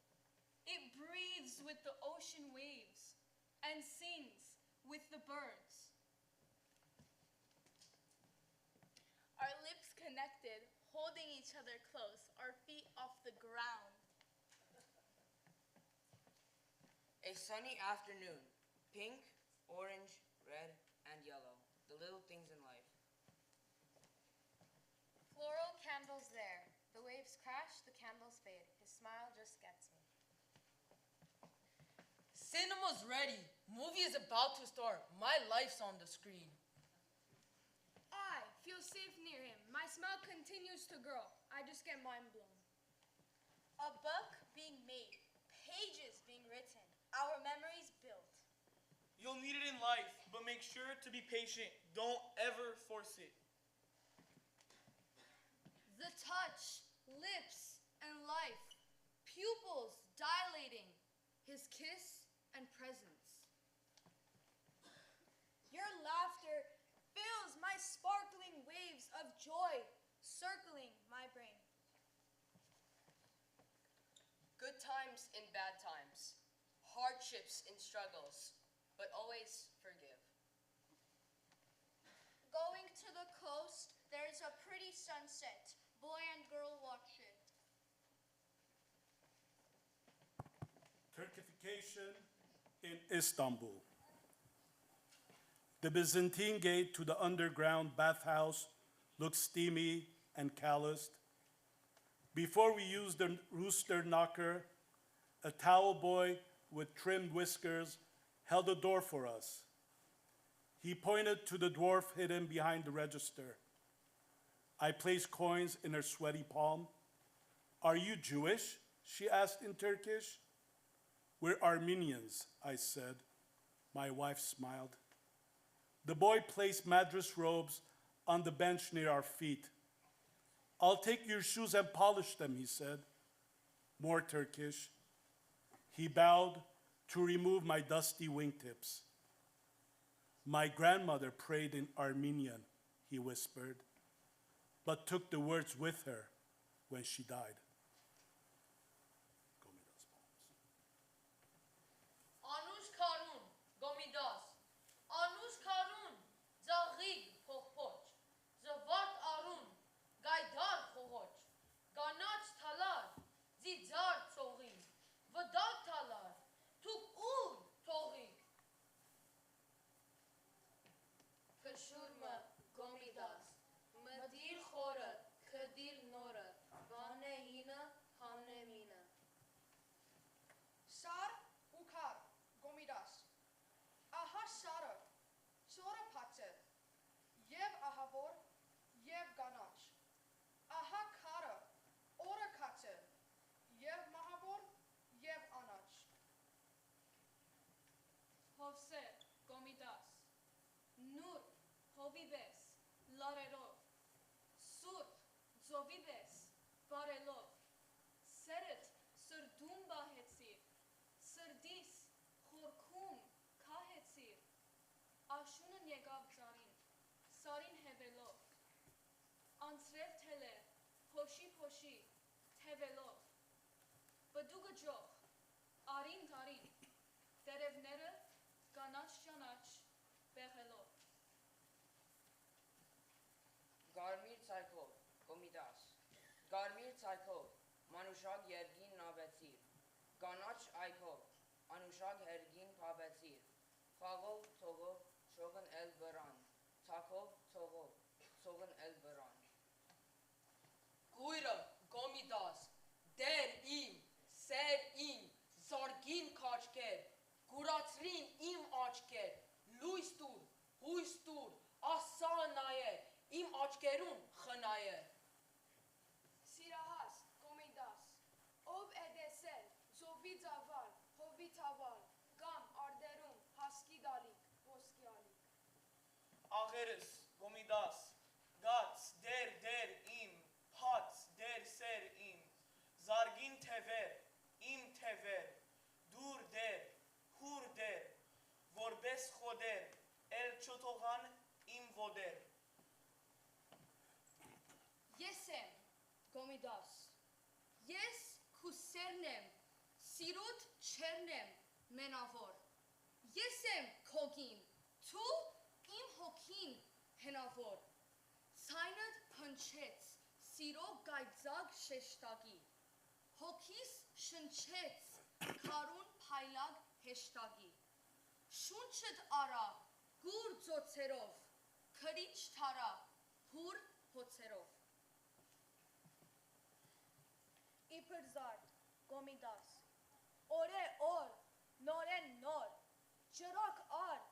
F: It breathes with the ocean waves and sings with the birds.
L: Our lips connected, holding each other close, our feet off the ground.
N: A sunny afternoon. Pink, orange, red, and yellow. The little things in life.
I: Floral candles there. The waves crash, the candles fade. His smile just gets me.
N: Cinema's ready. Movie is about to start. My life's on the screen.
E: I feel safe near him. My smile continues to grow. I just get mind blown.
D: A book being made, pages being written, our memories built.
K: You'll need it in life, but make sure to be patient. Don't ever force it.
F: The touch, lips, and life, pupils dilating, his kiss and presence.
E: of joy circling my brain.
N: Good times and bad times, hardships and struggles, but always forgive.
O: Going to the coast, there's a pretty sunset. Boy and girl watch it.
J: Turkification in Istanbul. The Byzantine gate to the underground bathhouse looks steamy and calloused. Before we used the rooster knocker, a towel boy with trimmed whiskers held the door for us. He pointed to the dwarf hidden behind the register. I placed coins in her sweaty palm. "Are you Jewish?" she asked in Turkish. "We're Armenians," I said. My wife smiled. The boy placed madras robes on the bench near our feet. "I'll take your shoes and polish them," he said. More Turkish. He bowed to remove my dusty wingtips. "My grandmother prayed in Armenian," he whispered, but took the words with her when she died.
L: Անուշ քարուն, գոմիդաս, անուշ քարուն, ձաղիգ փողփոչ, զվարդ արուն, գայդար խողոչ, գանաչ թալար, ձիձար ծողին, վդակ թալար, թուկ ուր թողիկ։
E: Կշուրմը գոմիդաս, մդիր խորը, քդիր նորը, վանե հինը, հանե մինը։
M: Sar ukar gomidas. Aha sarı, sonra patse. Yev ahavor, yev ganach. Aha karı, ora katse. Yev mahavor, yev anach.
D: Hovse, Komitas, Nur, Hovibes, Larerov, Sur, Zovibes, Barelov, Seret, Sırdum Bahetsir, Սրդիս, խորքում, քահեցիր, աշունն եկավ ջարին, սարին հևելով, անցրև թելեր, փոշի, թևելով, բդուգը ջող, արին դարին, տերևները կանաչ ճանաչ բեղելով։
N: Գարմիր ցայքով, Կոմիտաս, Գարմիր ցայքով, մանուշակ երգին նավեցիր, Կանաչ այքով, անուշակ հերգին փավեցիր, խաղով թողով, շողն էլ վրան, ցակով ցողով, ցողն էլ վրան։
F: Գույրը, գոմիդաս, դեր իմ, սեր իմ, զարգին քաչքեր, գուրացրին իմ աչքեր, լույս տուր, հույս տուր, ասա նայե, իմ աչքերուն խնայե։
E: Սիրահաս, գոմիդաս, ով էդեսել, զովի ձավալ, հովի թավալ, գամ արդերում, հասկի դալիք, ոսկի ալիք։
K: Աղերս, գոմիդաս, գաց, դեր իմ, փաց, դեր սեր իմ, զարգին թևեր, իմ թևեր, դուր դեր, հուր դեր, որբես խոդեր, էլ չոթողան իմ ոտեր։
E: Ես եմ, գոմիդաս, ես քու սերն եմ, սիրուտ չերն եմ, մենավոր, ես եմ քոգին, թու իմ հոգին հենավոր, ցայնդ փնչեց, սիրո գայձակ շեշտակի, հոգիս շնչեց, քարուն փայլակ հեշտակի, շունչդ արա, գուր ծոցերով, քրիչ թարա, հուր հոցերով։ Իբր զարդ, գոմիդաս, օրե օր, նորեն նոր, ջրակ ար,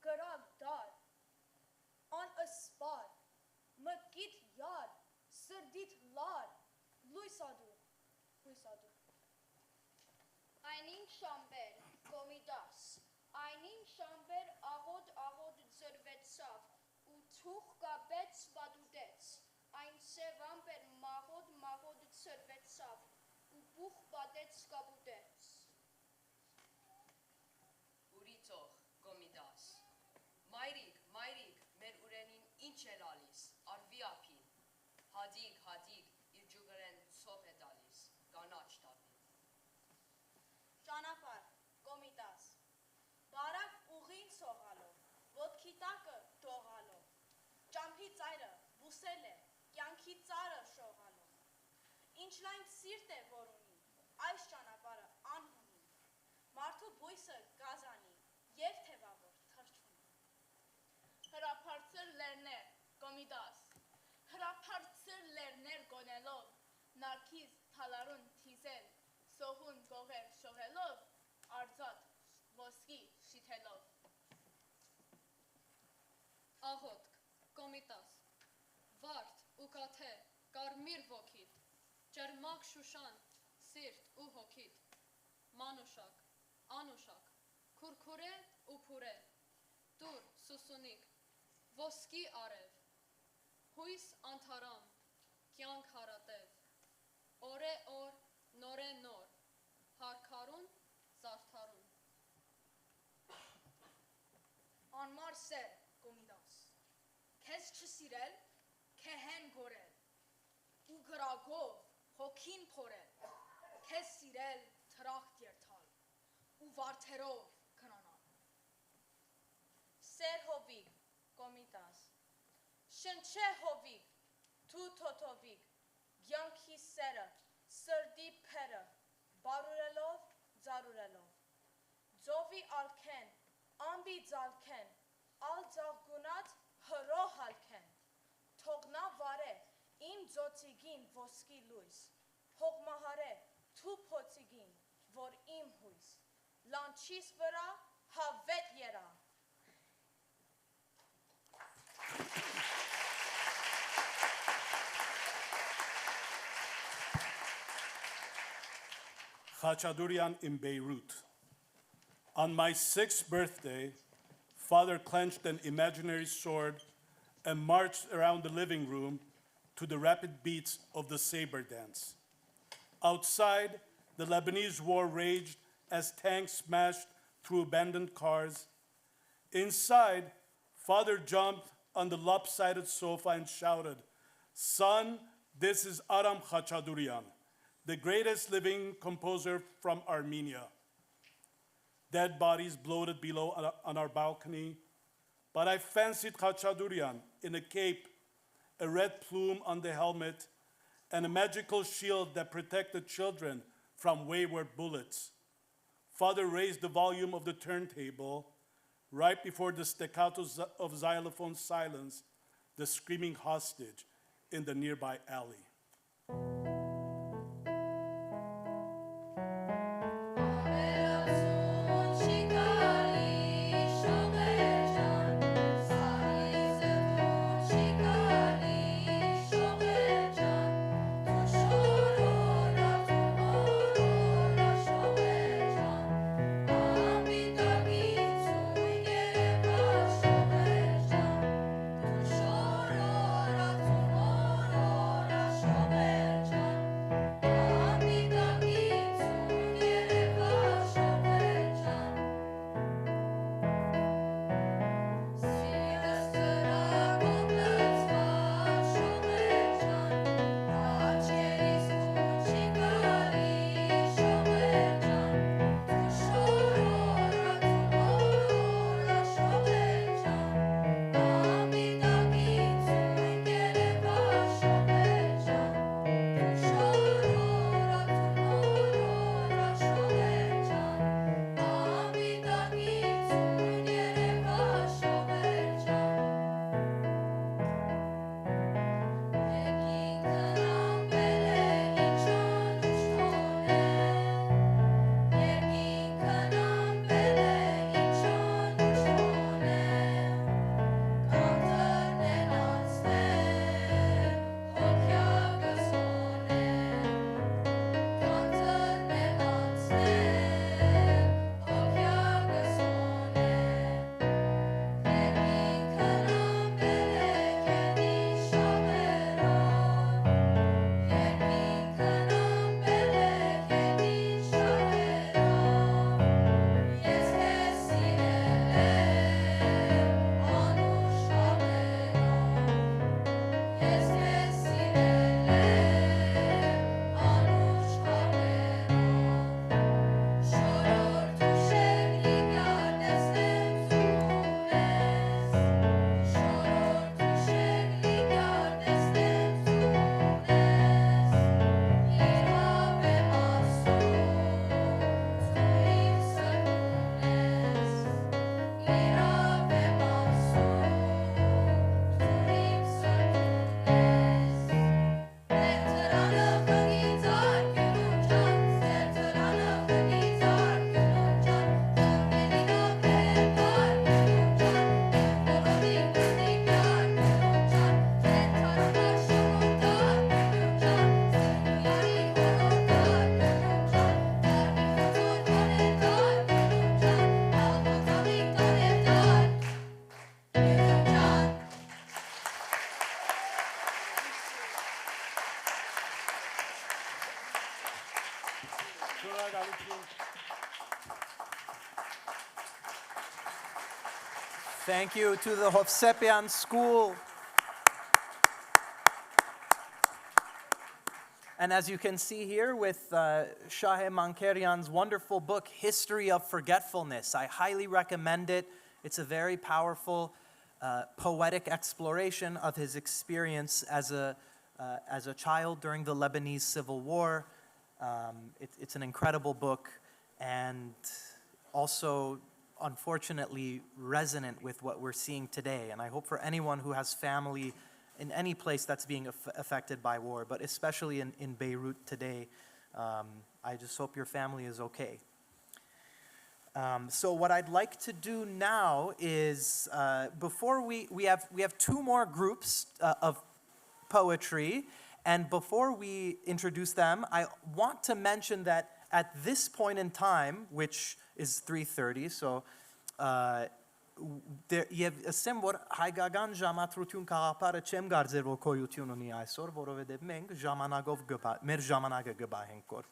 E: գրակ դար, ան ասպար, մտքիտ յար, սրդիտ լար, լույսադու, հույսադու։
O: Այնին շամբեր, գոմիդաս, այնին շամբեր աղոտ ձրվեցավ, ու թուխ կապեց բադուդեց, այն սև ամբեր մաղոտ ցրվեցավ, ու բուխ պատեց կապուտեց։
N: Ուրիցող, Կոմիտաս, մայրիկ, մեր ուրենին ինչ է լալիս, արվի ափին,
E: տակը դողալով, ճամփի ծայրը բուսել է, կյանքի ծառը շողալով, ինչ լայն սիրտ է, որ ունի, այս ճանապարհը անհունի, մարդու բույսը գազանի, և թևավոր թրջունի։
P: Հրապարծր լերներ, Կոմիտաս, հրապարծր լերներ գոնելով, նարքիզ թալարուն թիզել, սողուն գողեր շողելով, արձատ ոսկի շիթելով։
Q: Աղոտք, Կոմիտաս, վարդ ու կաթե, կարմիր ոգիտ, ջերմակ շուշան, սիրտ ու հոգիտ, մանուշակ, անուշակ, քուրքուրե ու փուրե, դուր սուսունիկ, ոսկի արև, հույս անթարամ, կյանք հարատև, օրե օր, նորե նոր, հարկարուն, զարդարուն։
E: Անմար սեր, Կոմիտաս, քեզ չսիրել, քեհեն գորել, ու գրագով հոգին փորել, քեզ սիրել թրախտ երթալ, ու վարդերով քնանալ։ Սեր հովիկ, Կոմիտաս, շնչե հովիկ, թու թոթովիկ, կյանքի սերը, սրդի փերը, բարուրելով, ձարուրելով, ձովի ալքեն, ամբի ձալքեն, ալ ձաղգունած հրո հալքեն, թողնա վարե, իմ ձոցիգին ոսկի լույս, հողմահարե, թու փոցիգին, որ իմ հույս, լանչիս վրա հավետ երա։
J: Khachadurian in Beirut. On my 6th birthday, Father clenched an imaginary sword and marched around the living room to the rapid beats of the saber dance. Outside, the Lebanese war raged as tanks smashed through abandoned cars. Inside, Father jumped on the lopsided sofa and shouted, "Son, this is Aram Khachadurian, the greatest living composer from Armenia." Dead bodies bloated below on our balcony, but I fancied Khachadurian in a cape, a red plume on the helmet, and a magical shield that protected children from wayward bullets. Father raised the volume of the turntable. Right before the staccato of xylophone silence, the screaming hostage in the nearby alley.
C: Thank you to the Hovsepian School. And as you can see here with Shahe Mankerian's wonderful book, History of Forgetfulness, I highly recommend it. It's a very powerful poetic exploration of his experience as a child during the Lebanese Civil War. It's an incredible book and also, unfortunately, resonant with what we're seeing today. And I hope for anyone who has family in any place that's being affected by war, but especially in Beirut today, I just hope your family is okay. So what I'd like to do now is, before we have two more groups of poetry, and before we introduce them, I want to mention that at this point in time, which is 3:30, so Եվ ասեմ, որ հայկական ժամադրություն քաղաքապարը չեմ գարձեր, որ կոյություն ունի այսօր, որովհետև մենք մեր ժամանակը գբահենք կոր.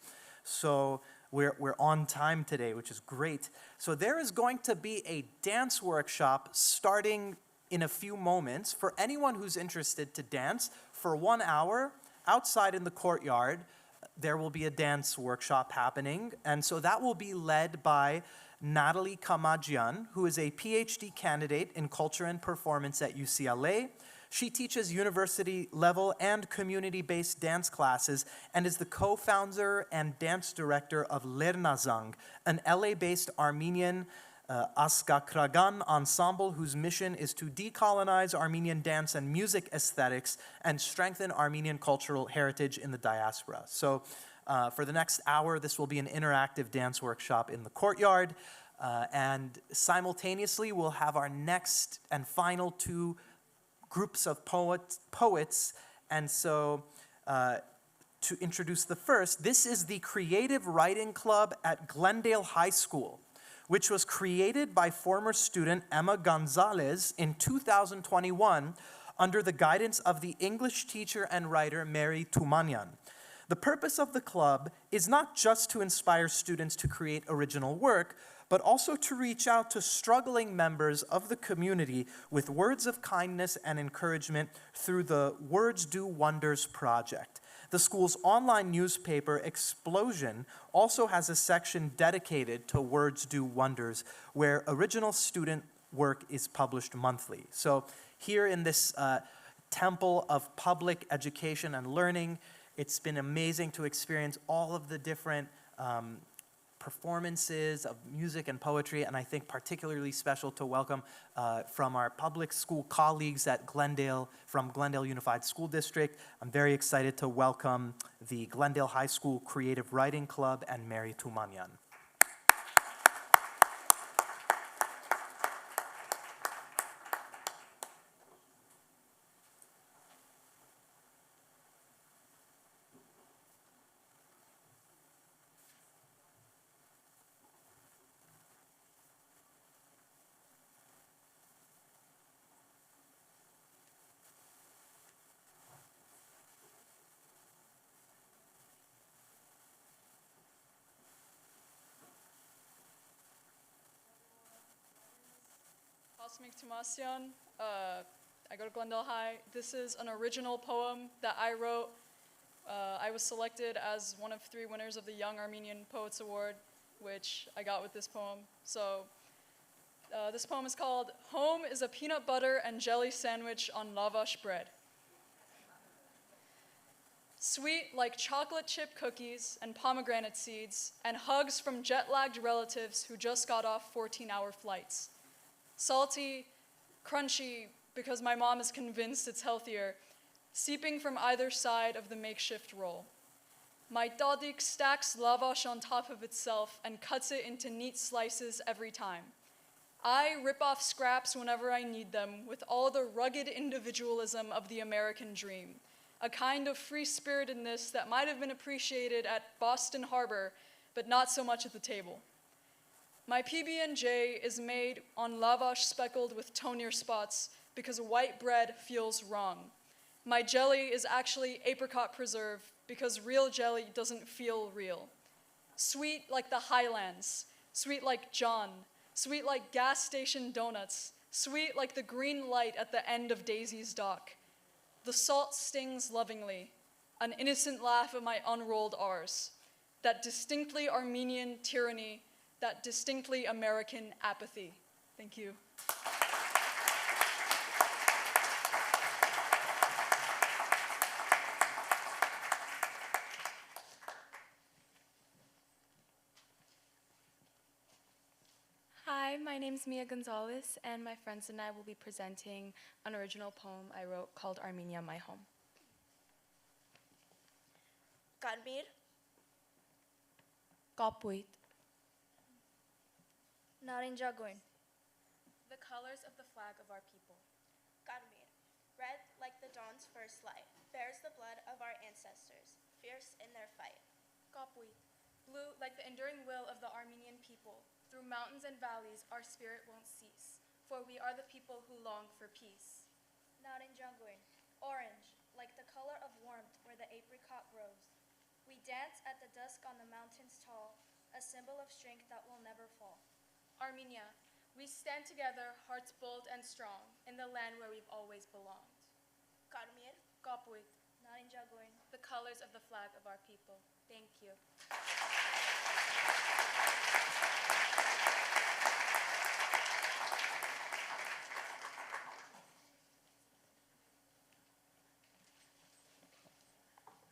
C: So we're on time today, which is great. So there is going to be a dance workshop starting in a few moments for anyone who's interested to dance for 1 hour outside in the courtyard. There will be a dance workshop happening, and so that will be led by Kamancha, who is a PhD candidate in culture and performance at UCLA. She teaches university-level and community-based dance classes and is the co-founder and dance director of Lernazang, an LA-based Armenian Askakragan ensemble whose mission is to decolonize Armenian dance and music aesthetics and strengthen Armenian cultural heritage in the diaspora. So for the next hour, this will be an interactive dance workshop in the courtyard. And simultaneously, we'll have our next and final two groups of poets. And so to introduce the first, this is the Creative Writing Club at Glendale High School, which was created by former student Emma Gonzalez in 2021 under the guidance of the English teacher and writer Meri Tumanyan. The purpose of the club is not just to inspire students to create original work, but also to reach out to struggling members of the community with words of kindness and encouragement through the Words Do Wonders project. The school's online newspaper, Explosion, also has a section dedicated to Words Do Wonders, where original student work is published monthly. So here in this temple of public education and learning, it's been amazing to experience all of the different performances of music and poetry, and I think particularly special to welcome from our public school colleagues at Glendale, from Glendale Unified School District. I'm very excited to welcome the Glendale High School Creative Writing Club and Meri Tumanyan.
F: Tumanyan. I go to Glendale High. This is an original poem that I wrote. I was selected as one of 3 winners of the Young Armenian Poets Award, which I got with this poem. So this poem is called Home is a Peanut Butter and Jelly Sandwich on Lavash Bread. Sweet like chocolate chip cookies and pomegranate seeds and hugs from jet-lagged relatives who just got off 14-hour flights. Salty, crunchy, because my mom is convinced it's healthier, seeping from either side of the makeshift roll. My dadik stacks lavash on top of itself and cuts it into neat slices every time. I rip off scraps whenever I need them with all the rugged individualism of the American dream, a kind of free-spiritedness that might have been appreciated at Boston Harbor, but not so much at the table. My PB&J is made on lavash speckled with tonier spots because white bread feels wrong. My jelly is actually apricot preserve because real jelly doesn't feel real.
Q: Sweet like the Highlands, sweet like John, sweet like gas station donuts, sweet like the green light at the end of Daisy's dock. The salt stings lovingly, an innocent laugh at my unrolled R's. That distinctly Armenian tyranny, that distinctly American apathy. Thank you.
R: Hi, my name's Mia Gonzalez, and my friends and I will be presenting an original poem I wrote called Armenia, My Home.
S: Karmir,
R: Kapuit.
S: Narinjagoin.
R: The colors of the flag of our people.
S: Karmir, red like the dawn's first light, bears the blood of our ancestors, fierce in their fight.
R: Kapuit. Blue like the enduring will of the Armenian people. Through mountains and valleys, our spirit won't cease, for we are the people who long for peace.
S: Narinjagoin, orange, like the color of warmth where the apricot grows. We dance at the dusk on the mountains tall, a symbol of strength that will never fall.
R: Armenia, we stand together, hearts bold and strong, in the land where we've always belonged.
S: Karmir,
R: Kapuit.
S: Narinjagoin.
R: The colors of the flag of our people. Thank you.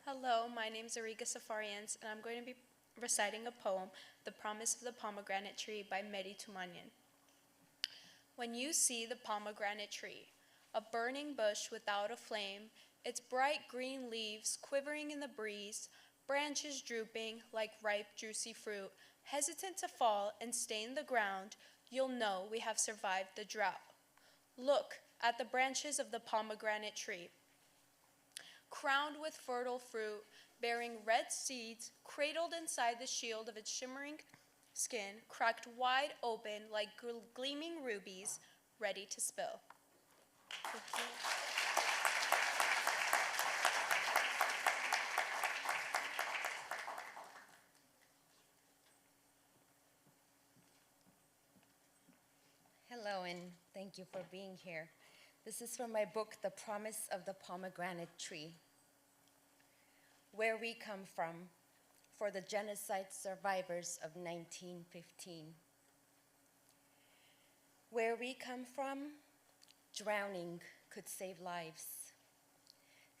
T: Hello, my name is Ariga Safarians, and I'm going to be reciting a poem, The Promise of the Pomegranate Tree by Meri Tumanyan. When you see the pomegranate tree, a burning bush without a flame, its bright green leaves quivering in the breeze, branches drooping like ripe, juicy fruit, hesitant to fall and stain the ground, you'll know we have survived the drought. Look at the branches of the pomegranate tree. Crowned with fertile fruit, bearing red seeds, cradled inside the shield of its shimmering skin, cracked wide open like gleaming rubies, ready to spill. Thank you.
U: Hello, and thank you for being here. This is from my book, The Promise of the Pomegranate Tree. Where we come from, for the genocide survivors of 1915. Where we come from, drowning could save lives.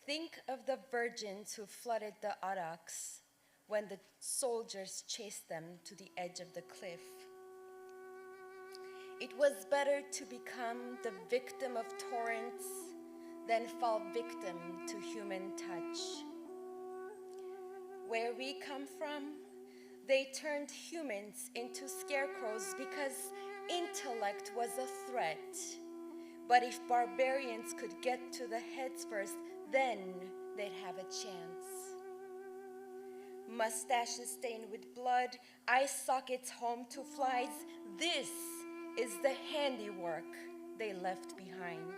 U: Think of the virgins who flooded the Araks when the soldiers chased them to the edge of the cliff. It was better to become the victim of torrents than fall victim to human touch. Where we come from, they turned humans into scarecrows because intellect was a threat. But if barbarians could get to the heads first, then they'd have a chance. Mustaches stained with blood, eye sockets home to flies, this is the handiwork they left behind.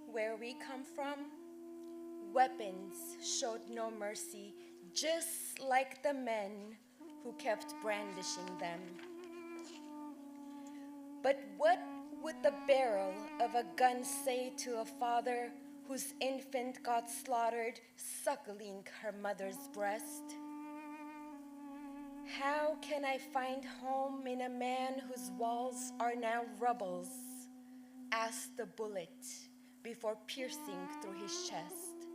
U: Where we come from, weapons showed no mercy, just like the men who kept brandishing them. But what would the barrel of a gun say to a father whose infant got slaughtered suckling her mother's breast? How can I find home in a man whose walls are now rubbles? Asked the bullet before piercing through his chest.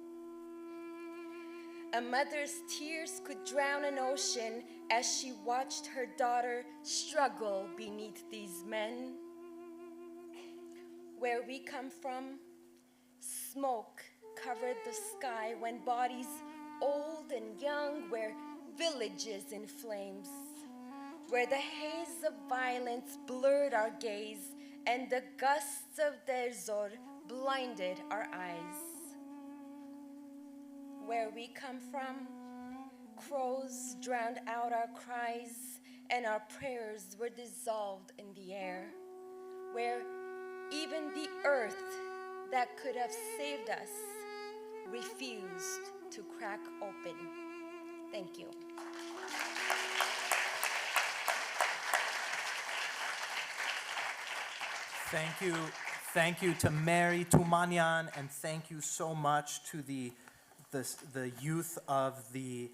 U: A mother's tears could drown an ocean as she watched her daughter struggle beneath these men. Where we come from, smoke covered the sky when bodies old and young were villages in flames, where the haze of violence blurred our gaze and the gusts of Derzor blinded our eyes. Where we come from, crows drowned out our cries and our prayers were dissolved in the air, where even the earth that could have saved us refused to crack open. Thank you.
C: Thank you to Meri, Tumanyan, and thank you so much to the youth of the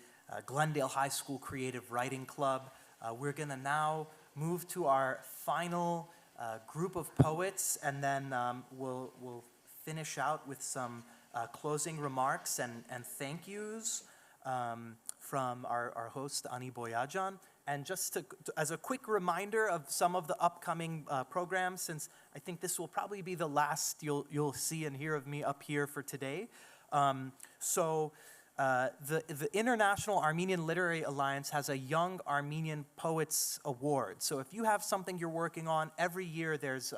C: Glendale High School Creative Writing Club. We're going to now move to our final group of poets, and then we'll finish out with some closing remarks and thank yous from our host, Ani Boyajan. And just as a quick reminder of some of the upcoming programs, since I think this will probably be the last you'll see and hear of me up here for today. The International Armenian Literary Alliance has a Young Armenian Poets Award. So if you have something you're working on, every year there's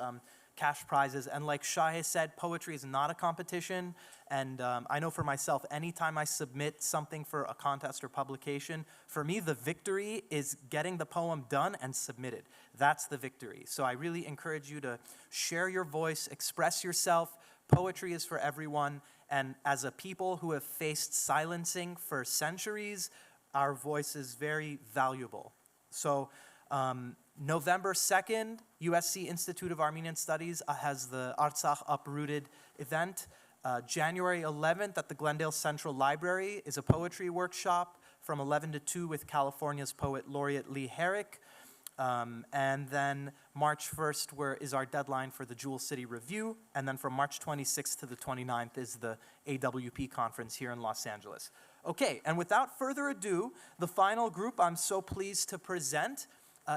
C: cash prizes. And like Shahe said, poetry is not a competition. And I know for myself, anytime I submit something for a contest or publication, for me, the victory is getting the poem done and submitted. That's the victory. So I really encourage you to share your voice, express yourself. Poetry is for everyone. And as a people who have faced silencing for centuries, our voice is very valuable. So November 2nd, USC Institute of Armenian Studies has the Artsakh Uprooted event. January 11th at the Glendale Central Library is a poetry workshop from 11 to 2 with California's poet laureate Lee Herrick. And then March 1st is our deadline for the Jewel City Review. And then from March 26th to the 29th is the AWP conference here in Los Angeles. Okay, and without further ado, the final group I'm so pleased to present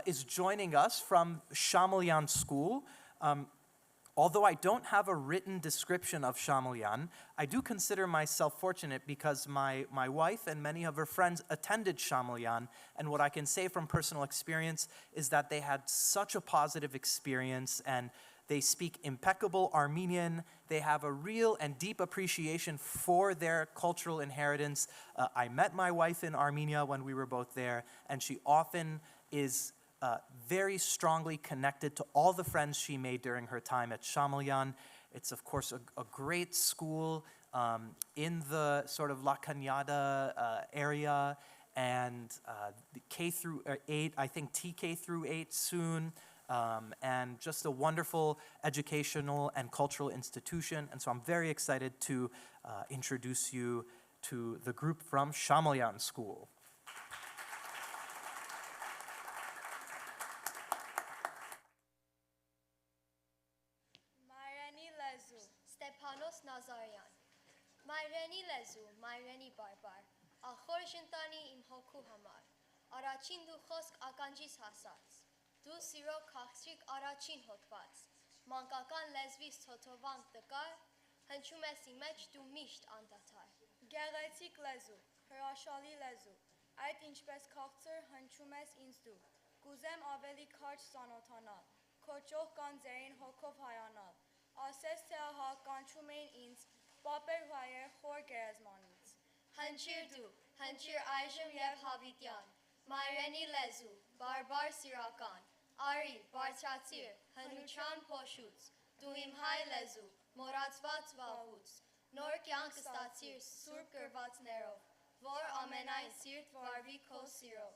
C: is joining us from Chamlian School. Although I don't have a written description of Chamlian, I do consider myself fortunate because my wife and many of her friends attended Chamlian, and what I can say from personal experience is that they had such a positive experience, and they speak impeccable Armenian. They have a real and deep appreciation for their cultural inheritance. I met my wife in Armenia when we were both there, and she often is very strongly connected to all the friends she made during her time at Chamlian. It's, of course, a great school in the sort of La Cañada area, and K through 8, I think TK through 8 soon, and just a wonderful educational and cultural institution. And so I'm very excited to introduce you to the group from Chamlian School.
S: Mayreni lezu, mayreni barbar, ախոր շնտանի իմ հոգու համար, առաջին դու խոսք ականջիս հասած, դու սիրո քաղցրիկ առաջին հոտված, մանկական լեզվից թոթովանք տկար, հնչում ես իմ մեջ դու միշտ անդադար։
R: Գեղեցիկ լեզու, հրաշալի լեզու, այդ ինչպես քաղցր հնչում ես ինձ դու, կուզեմ ավելի քարջ ծանոթանալ, քո ճոխ կանձերին հոգով հայանալ, ասես թե ահա կանչում էին ինձ, Պապեր վայր խոր գերեզմանից։
S: Հնչիր դու, հնչիր այժմ և հավիտյան, մայրենի լեզու, բարբար սիրական, արի, բարձրացիր, հնության փոշուց, դու իմ հայ լեզու, մոռացված վաղուց, նոր կյանք ստացիր սուրբ գրվածներով, որ ամենայն սիրտ վարվի քո սիրով։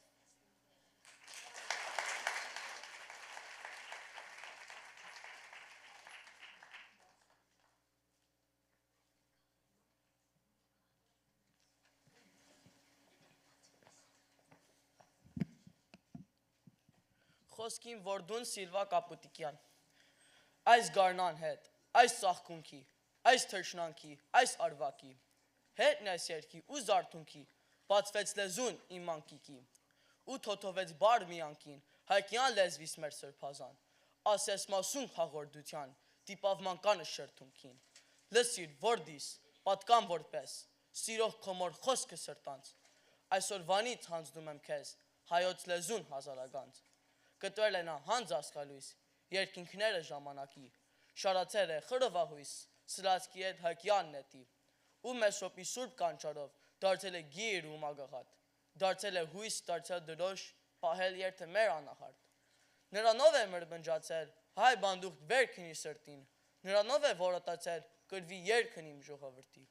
K: Խոսքին Որդուն Սիլվա Կապուտիկյան Այս գարնան հետ, այս ծաղկունքի, այս թրջնանքի, այս արվակի հետն այս երգի ու զարթունքի բացվեց լեզուն իմ մանկիկի ու թոթովեց բար միանքին հայկյան լեզվիս մեր սրբազան ասես մասուն հաղորդության տիպավ մանկանը շրթունքին լսիր Որդիս պատկան որպես սիրող քոմոր խոսքը սրտանց այսօրվանից հանձնում եմ քեզ հայոց լեզուն հազարագանց Կտվել է նա հանձ ասխալույս, երկինքները ժամանակի, շարացել է խրվահույս, սլացքի հետ հակյան նետի, ու մեսոպի սուրբ կանչարով դարձել է գիր ու մագաղատ, դարձել է հույս, դարձել դրոշ, պահել երթը մեր անահարտ։ Նրանով է մրմնջացել, հայ բանդուղտ վերքնի սրտին, նրանով է որոտացել, կրվի երկն իմ ժողովրդի։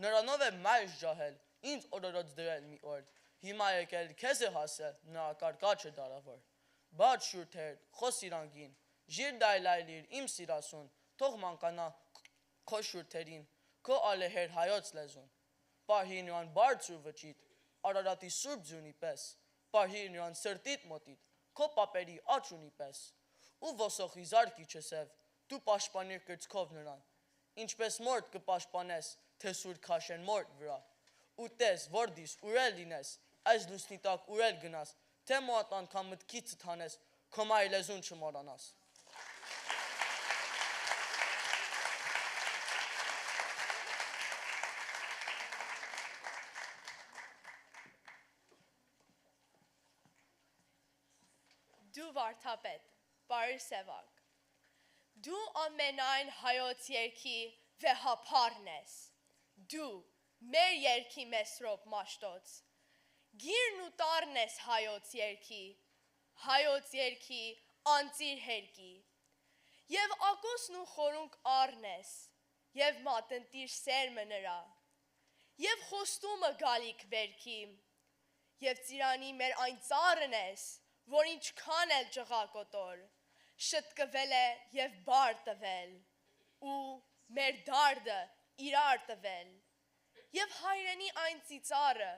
K: Նրանով է մայր ժահել, ինձ օրորոց դրել մի օր, Հիմա եկել քեզ է հասել, նա կարկաչը դարավոր։ Բաց շուրթեր, խոս իրանգին, ժիր դայլայլիր, իմ սիրասուն, թող մանկանա քո շուրթերին, քո ալեհեր հայոց լեզուն։ Պահի նրան բարձր վճիտ, Արարատի սուրբ ձյունի պես, պահի նրան սրտիտ մոտիտ, քո պապերի աչունի պես, ու ոսոխի զարկի չսև, դու պաշտպանիր կրծքով նրան, ինչպես մորդ կպաշտպանես, թե սուր քաշեն մորդ վրա, ու տես, որ դիս ուրել լինես, այս լուսնի տակ ուրել գնաս, թե մոտ անգամ մտքիցդ հանես, քո մայր լեզուն չմոռանաս։
E: Դու վարդապետ, բարի սևակ, դու ամենայն հայոց երկի վեհապարն ես, դու մեր երկի մեսրոպ մաշտոց, գիրն ու տարն ես հայոց երկի անծիր հերկի, և ակոսն ու խորունկ առն ես, և մատնտիր սերմը նրա, և խոստումը գալիք վերքի, և ծիրանի մեր այն ծառն ես, որ ինչքան էլ ջղակոտոր, շտկվել է և բար տվել, ու մեր դարդը իրար տվել, և հայրենի այն ծիծառը,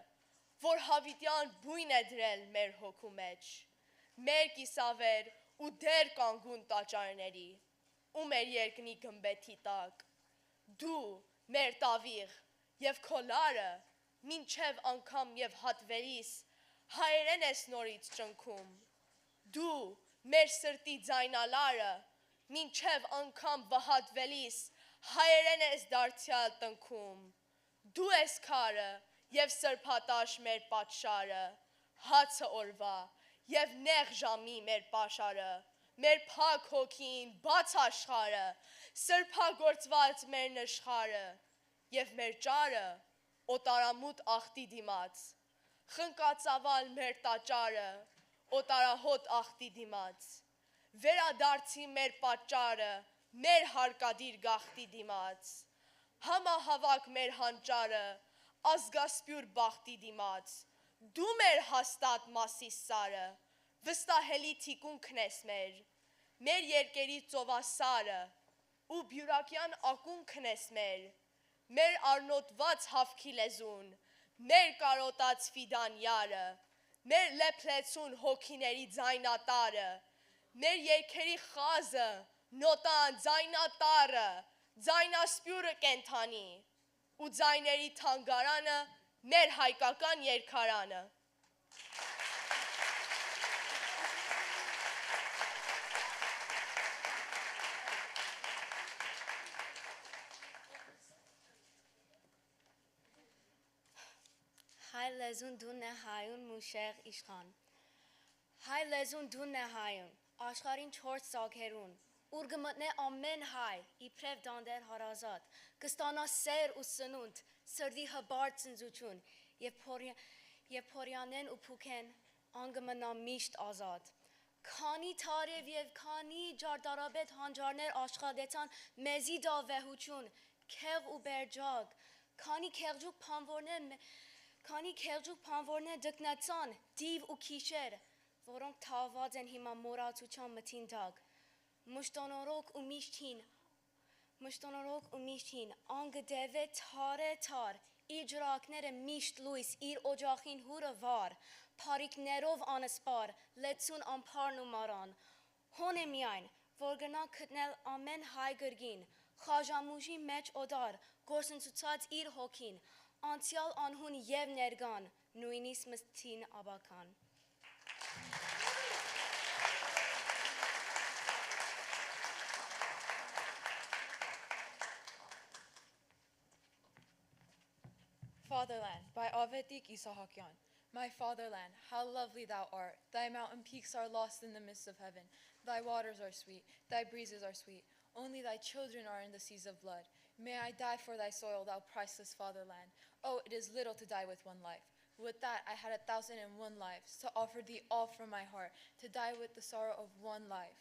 E: որ հավիտյան բույն է դրել մեր հոգու մեջ, մեր կիսավեր ու դեր կանգուն տաճարների, ու մեր երկնի գմբեթի տակ, դու մեր տավիղ և քոլարը, մինչև անգամ և հատվելիս, հայերեն ես նորից ճնքում, դու մեր սրտի ձայնալարը, մինչև անգամ վհատվելիս, հայերեն ես դարձյալ տնքում, դու ես քարը և սրբատաշ մեր պատշարը, հացը օրվա և նեղ ժամի մեր պաշարը, մեր փակ հոգին բաց աշխարը, սրբագործված մեր նշխարը, և մեր ճարը օտարամուտ աղտի դիմաց, խնկածավալ մեր տաճարը, օտարահոտ աղտի դիմաց, վերադարձի մեր պատճառը, մեր հարկադիր գաղթի դիմաց, համահավաք մեր հանճարը, ազգասպյուր բախտի դիմաց, դու մեր հաստատ մասիս սարը, վստահելի թիկունքն ես մեր երկերի ծովասարը, ու բյուրակյան ակունքն ես մեր արնոտված հավքի լեզուն, մեր կարոտած ֆիդանյարը, մեր լեփլեցուն հոգիների ձայնատարը, մեր երկերի խազը, նոտան ձայնատարը, ձայնասպյուրը կենթանի, ու ձայների թանգարանը, մեր հայկական երկարանը։
B: Հայ լեզուն դուն է հայուն մուշեղ իշխան, հայ լեզուն դուն է հայուն, աշխարին չորս սակերուն, ուր գմտնե ամեն հայ, իպրև դանդեր հարազատ, կստանա սեր ու սնունդ, սրդի հբար ծնձություն, և փորյանեն ու փուքեն, անգմնա միշտ ազատ։ Քանի թարև և քանի ջարդարաբետ հանջարներ աշխատեցան մեզի դա վեհություն, քեղ ու բերջակ, քանի քեղջուկ փանվորներ դկնեցան, դիվ ու քիշեր, որոնք թաղված են հիմա մոռացության մթին դակ, մշտոնորոք ու միշտ հին, անգդև է թար է թար, իր ջրակները միշտ լույս, իր օջախին հուրը վար, փարիքներով անսպար, լեցուն ամփարն ու մարան, հոն է միայն, որ գնա գտնել ամեն հայ գրգին, խաժամուժի մեջ օդար, գործընծուցած իր հոգին, անցյալ անհուն և ներգան, նույնիսկ մստին աբական։
V: Fatherland by Avetik Isahakyan. My fatherland, how lovely thou art. Thy mountain peaks are lost in the midst of heaven. Thy waters are sweet, thy breezes are sweet. Only thy children are in the seas of blood. May I die for thy soil, thou priceless fatherland. Oh, it is little to die with one life. With that I had 1,001 lives, to offer thee all from my heart, to die with the sorrow of one life.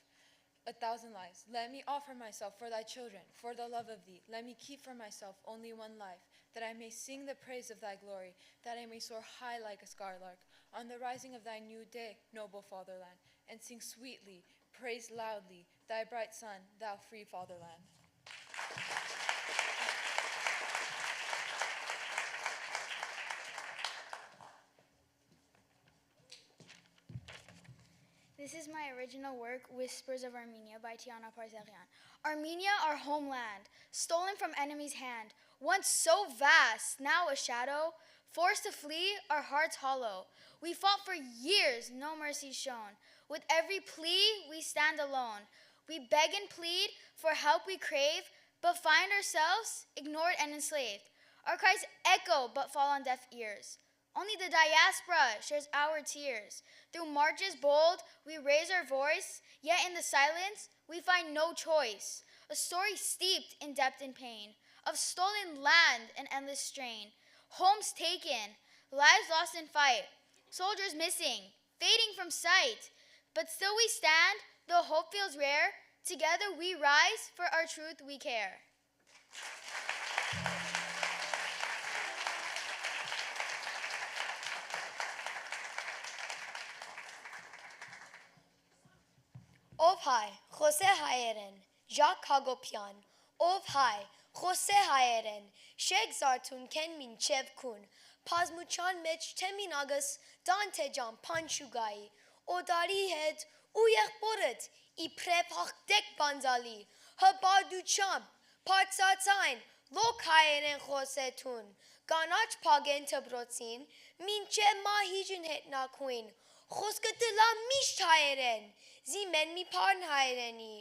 V: 1,000 lives. Let me offer myself for thy children, for the love of thee. Let me keep for myself only one life,
A: that I may sing the praise of thy glory, that I may soar high like a scarlark, on the rising of thy new day, noble fatherland, and sing sweetly, praise loudly, thy bright sun, thou free fatherland.
G: This is my original work, Whispers of Armenia by Tiana Parzarian. Armenia, our homeland, stolen from enemy's hand, once so vast, now a shadow, forced to flee, our hearts hollow. We fought for years, no mercy shown. With every plea, we stand alone. We beg and plead for help we crave, but find ourselves ignored and enslaved. Our cries echo, but fall on deaf ears. Only the diaspora shares our tears. Through marches bold, we raise our voice, yet in the silence, we find no choice. A story steeped in depth and pain, of stolen land and endless strain. Homes taken, lives lost in fight, soldiers missing, fading from sight. But still we stand, though hope feels rare. Together we rise, for our truth we care.
S: Ով հայ, խոսե հայերեն, Ժակ Հակոբյան, ով հայ, խոսե հայերեն, Շեկ Զարթուն կեն մինչև քուն, Պազմուչան մեջ թեմին ագս Դանթե ջան Փանչուգայի, Օդարի հետ ու եղբորդ իբրև հաղթեք բանձալի, հպարտությամբ, բարձրացայն, լոք հայերեն խոսեթուն, կանաչ փագեն թբրոցին, մինչև մահիջն հետնակույն, խոսքը տլա միշտ հայերեն, զիմեն մի պարն հայերենի,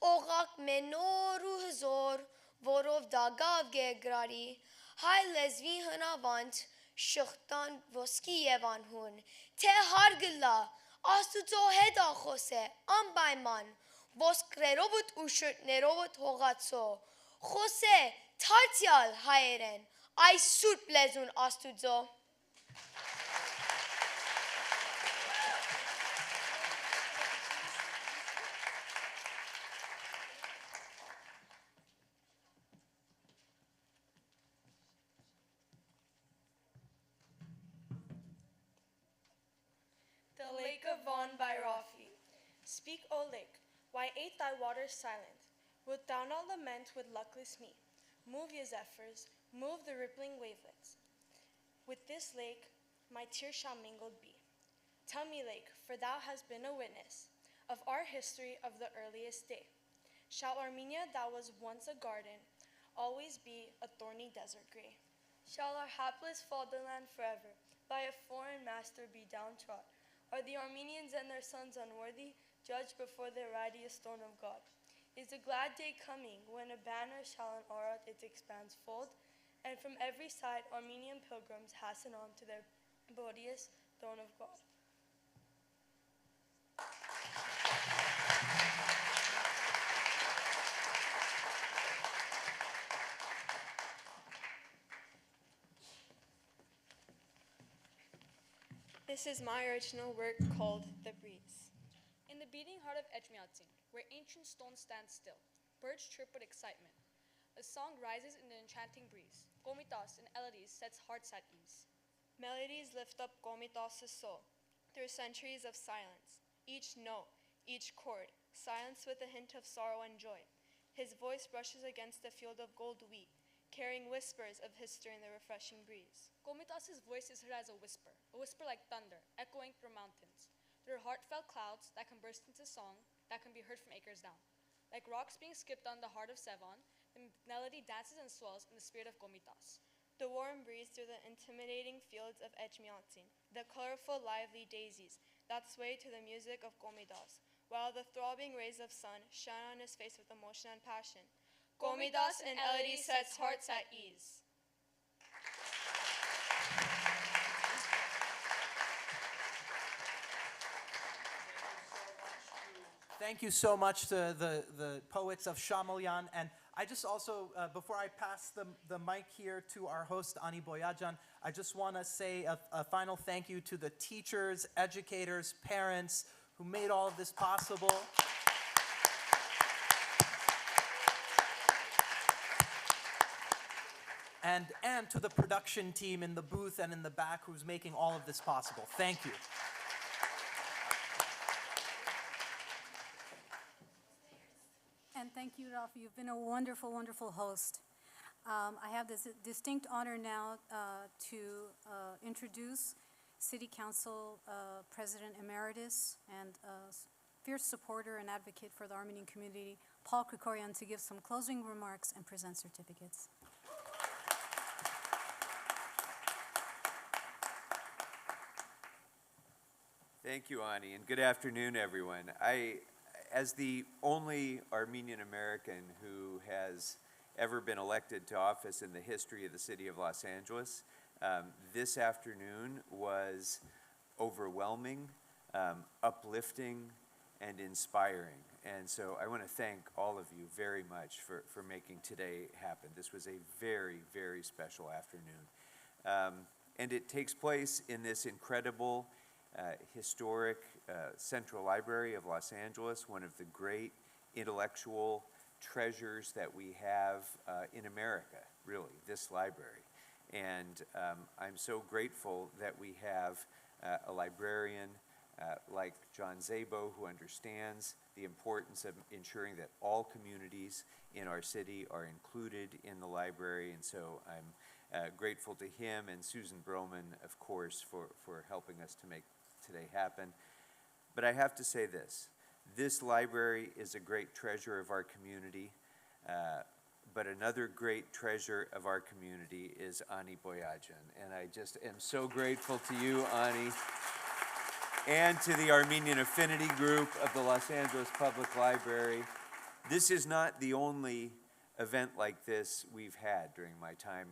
S: օղակ մենոր ու հզոր, որով դագավ գեգրարի, հայ լեզվի հնավանդ, շղտան ոսկի և անհուն, թե հարգլա, աստուծո հետ ախոս է, անպայման, ոսկրերովդ ու շրտներովդ հողացո, խոս է թարցյալ հայերեն, այս սուրբ լեզուն աստուծո,
W: The Lake of Von by Raffi. Speak, O lake, why ate thy waters silent? Wilt thou not lament with luckless me? Move, ye zephyrs, move the rippling wavelets. With this lake, my tears shall mingled be. Tell me, lake, for thou hast been a witness of our history of the earliest day. Shall Armenia, that was once a garden, always be a thorny desert gray?
X: Shall our hapless fatherland forever by a foreign master be downtrod? Are the Armenians and their sons unworthy, judged before the righteous throne of God? Is a glad day coming when a banner shall in Arat its expanse fold, and from every side Armenian pilgrims hasten on to their glorious throne of God?
W: This is my original work called The Breeze.
Q: In the beating heart of Etchmiadzin, where ancient stones stand still, birds chirp with excitement. A song rises in the enchanting breeze. Komitas in melodies sets hearts at ease.
W: Melodies lift up Komitas' soul through centuries of silence. Each note, each chord, silence with a hint of sorrow and joy. His voice brushes against a field of gold wheat, carrying whispers of history in the refreshing breeze.
Q: Komitas' voice is heard as a whisper like thunder, echoing through mountains. There are heartfelt clouds that can burst into song, that can be heard from acres down. Like rocks being skipped on the heart of Sevan, the melody dances and swells in the spirit of Komitas.
W: The warm breeze through the intimidating fields of Etchmiadzin, the colorful, lively daisies that sway to the music of Komitas, while the throbbing rays of sun shine on his face with emotion and passion. Komitas in melody sets hearts at ease.
C: Thank you so much to the poets of Chamlian. And I just also, before I pass the mic here to our host, Ani Boyajan, I just want to say a final thank you to the teachers, educators, parents who made all of this possible. and to the production team in the booth and in the back who's making all of this possible. Thank you.
H: And thank you, Raffi. You've been a wonderful, wonderful host. I have this distinct honor now to introduce City Council President Emeritus and fierce supporter and advocate for the Armenian community, Paul Krikorian, to give some closing remarks and present certificates.
I: Thank you, Ani, and good afternoon, everyone. As the only Armenian American who has ever been elected to office in the history of the city of Los Angeles, this afternoon was overwhelming, uplifting, and inspiring. And so I want to thank all of you very much for making today happen. This was a very, very special afternoon. And it takes place in this incredible, historic Central Library of Los Angeles, one of the great intellectual treasures that we have in America, really, this library. And I'm so grateful that we have a librarian like John Szabo, who understands the importance of ensuring that all communities in our city are included in the library. And so I'm grateful to him and Susan Broman, of course, for helping us to make today happen. But I have to say this library is a great treasure of our community, but another great treasure of our community is Ani Boyajian. And I just am so grateful to you, Ani, and to the Armenian Affinity Group of the Los Angeles Public Library. This is not the only event like this we've had during my time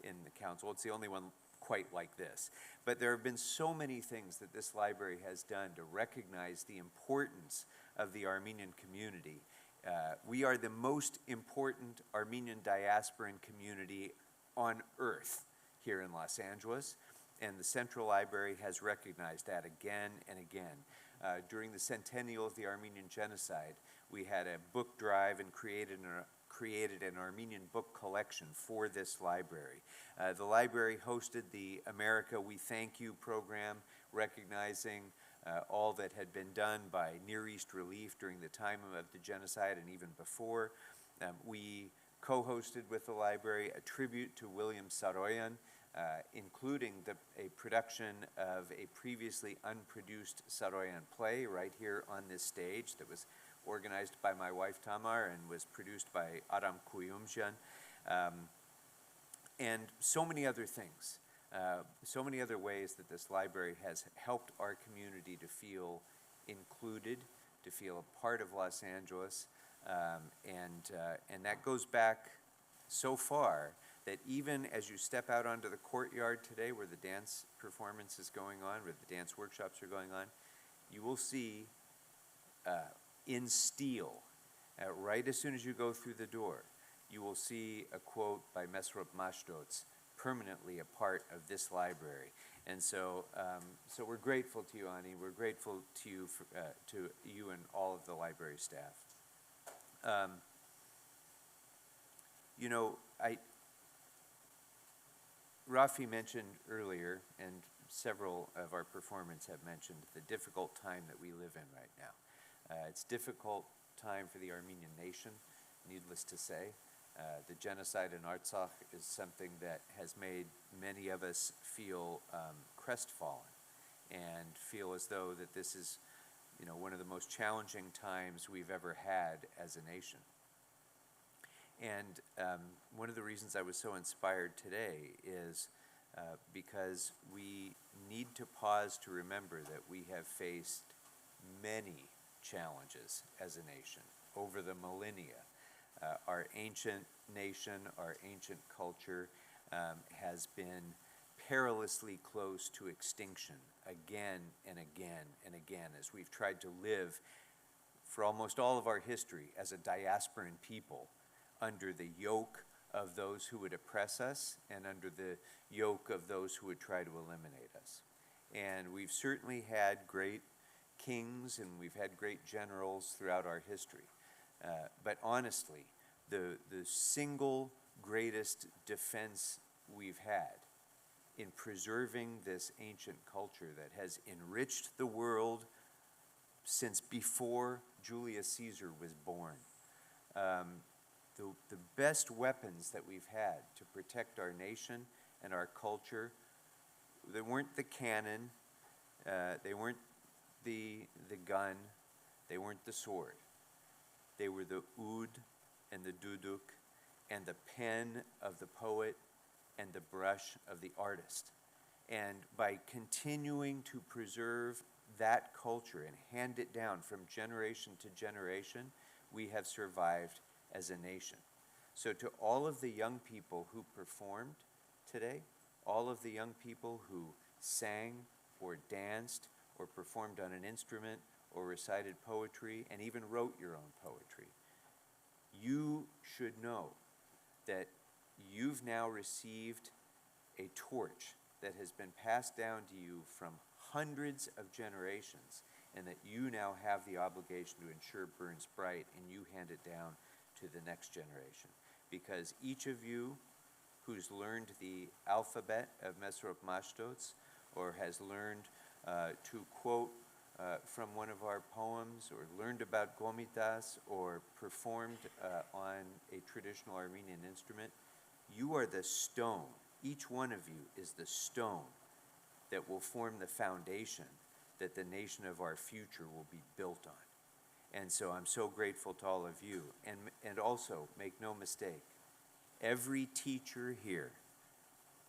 I: in the council. It's the only one quite like this. But there have been so many things that this library has done to recognize the importance of the Armenian community. We are the most important Armenian diasporan community on earth here in Los Angeles, and the Central Library has recognized that again and again. During the centennial of the Armenian Genocide, we had a book drive and created an Armenian book collection for this library. The library hosted the America We Thank You program, recognizing all that had been done by Near East Relief during the time of the genocide and even before. We co-hosted with the library a tribute to William Saroyan, including a production of a previously unproduced Saroyan play right here on this stage that was organized by my wife Tamar and was produced by Aram Kuyumjan, and so many other things, so many other ways that this library has helped our community to feel included, to feel a part of Los Angeles, and that goes back so far that even as you step out onto the courtyard today where the dance performance is going on, where the dance workshops are going on, you will see in steel, right as soon as you go through the door, you will see a quote by Mesrop Mashdots, permanently a part of this library. And so, so we're grateful to you, Ani. We're grateful to you and all of the library staff. You know, Raffi mentioned earlier, and several of our performers have mentioned, the difficult time that we live in right now. It's a difficult time for the Armenian nation, needless to say. The genocide in Artsakh is something that has made many of us feel crestfallen and feel as though that this is, you know, one of the most challenging times we've ever had as a nation. And one of the reasons I was so inspired today is because we need to pause to remember that we have faced many challenges as a nation over the millennia. Our ancient nation, our ancient culture has been perilously close to extinction again and again and again as we've tried to live for almost all of our history as a diasporan people under the yoke of those who would oppress us and under the yoke of those who would try to eliminate us. And we've certainly had great kings and we've had great generals throughout our history. But honestly, the single greatest defense we've had in preserving this ancient culture that has enriched the world since before Julius Caesar was born. The best weapons that we've had to protect our nation and our culture, they weren't the cannon, they weren't the gun, they weren't the sword. They were the oud and the duduk and the pen of the poet and the brush of the artist. And by continuing to preserve that culture and hand it down from generation to generation, we have survived as a nation. So to all of the young people who performed today, all of the young people who sang or danced or performed on an instrument or recited poetry and even wrote your own poetry, you should know that you've now received a torch that has been passed down to you from hundreds of generations, and that you now have the obligation to ensure burns bright and you hand it down to the next generation. Because each of you who's learned the alphabet of Mesrop Mashtots or has learned to quote from one of our poems or learned about Komitas or performed on a traditional Armenian instrument, you are the stone. Each one of you is the stone that will form the foundation that the nation of our future will be built on. And so I'm so grateful to all of you. And also, make no mistake, every teacher here,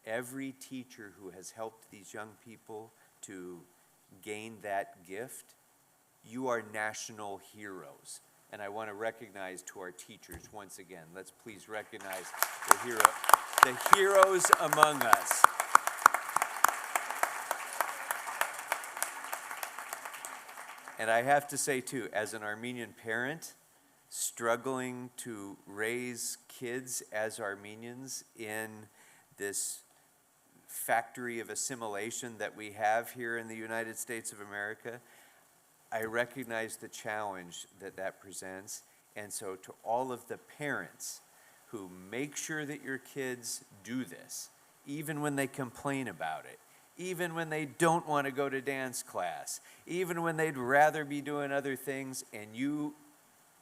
I: every teacher who has helped these young people to gain that gift, you are national heroes. And I want to recognize to our teachers once again. Let's please recognize the heroes among us. And I have to say too, as an Armenian parent, struggling to raise kids as Armenians in this factory of assimilation that we have here in the United States of America, I recognize the challenge that that presents. And so to all of the parents who make sure that your kids do this, even when they complain about it, even when they don't want to go to dance class, even when they'd rather be doing other things, and you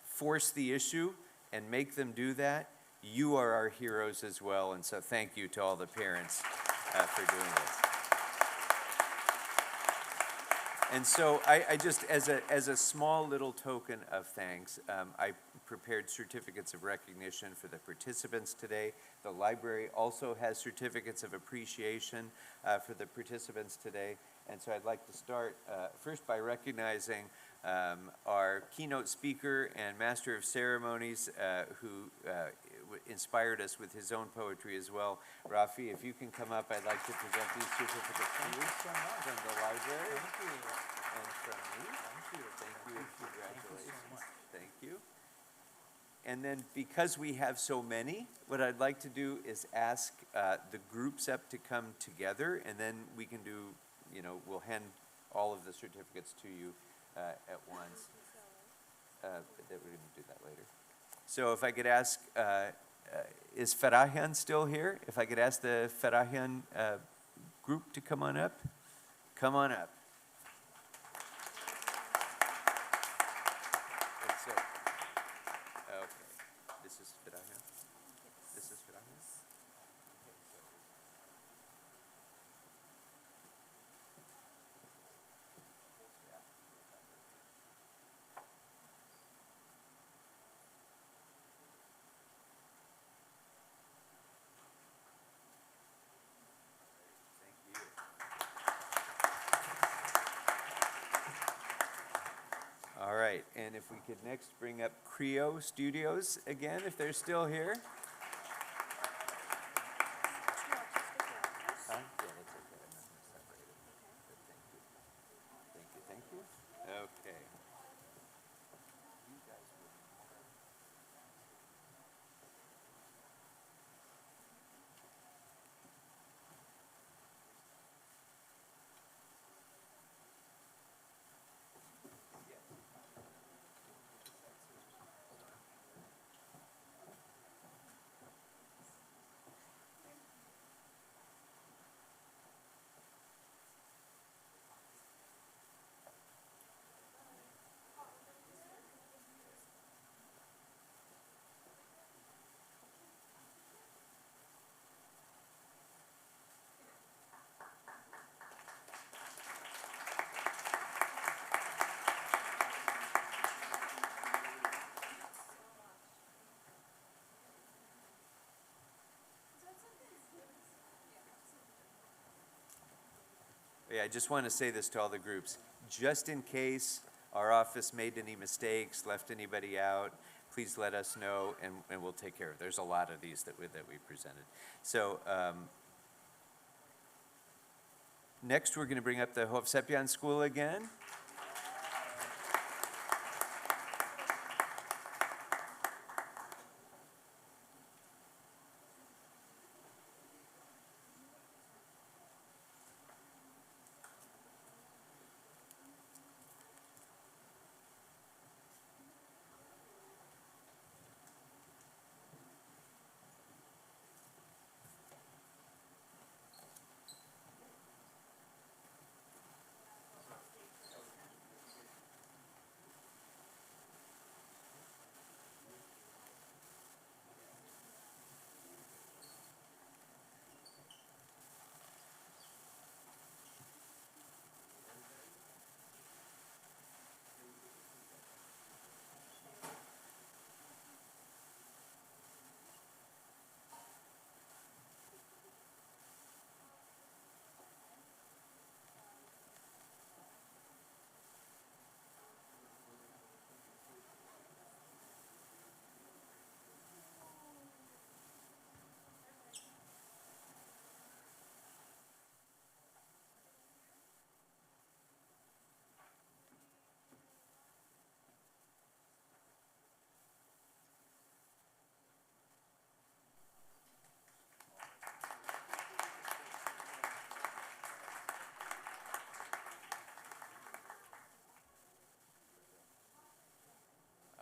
I: force the issue and make them do that, you are our heroes as well. And so thank you to all the parents for doing this. And so I just, as a small little token of thanks, I prepared certificates of recognition for the participants today. The library also has certificates of appreciation for the participants today. And so I'd like to start first by recognizing our keynote speaker and master of ceremonies who inspired us with his own poetry as well. Raffi, if you can come up, I'd like to present these certificates to you from the library.
C: Thank you.
I: And from me.
C: Thank you.
I: Thank you. Congratulations.
C: Thank you so much.
I: Thank you. And then because we have so many, what I'd like to do is ask the groups up to come together, and then we can do, we'll hand all of the certificates to you at once. But we're going to do that later. So if I could ask, is Ferrahian still here? If I could ask the Ferrahian group to come on up. Come on up. This is Ferrahian. This is Ferrahian. All right, and if we could next bring up Creo Studios again, if they're still here. Yeah, that's okay. I'm not going to separate it. But thank you. Thank you, thank you. Okay. You guys will I just want to say this to all the groups. Just in case our office made any mistakes, left anybody out, please let us know, and we'll take care of it. There's a lot of these that we presented. So next, we're going to bring up the Hovsepian School again.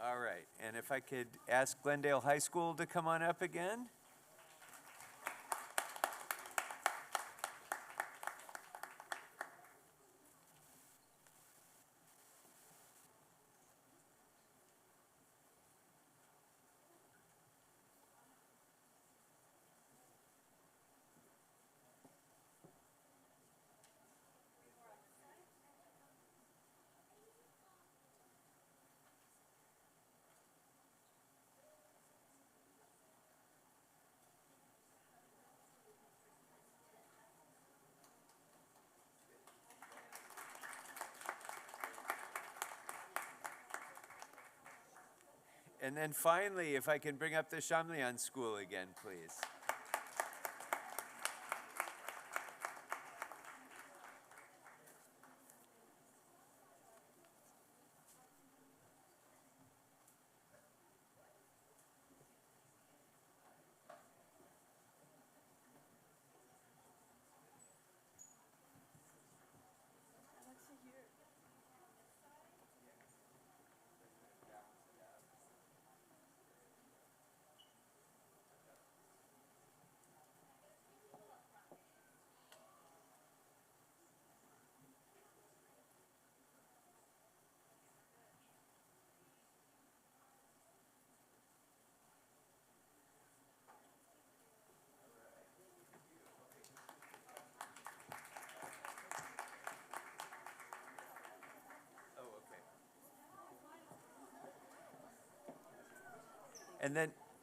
I: All right, and if I could ask Glendale High School to come on up again. And then finally, if I can bring up the Chamlian School again, please.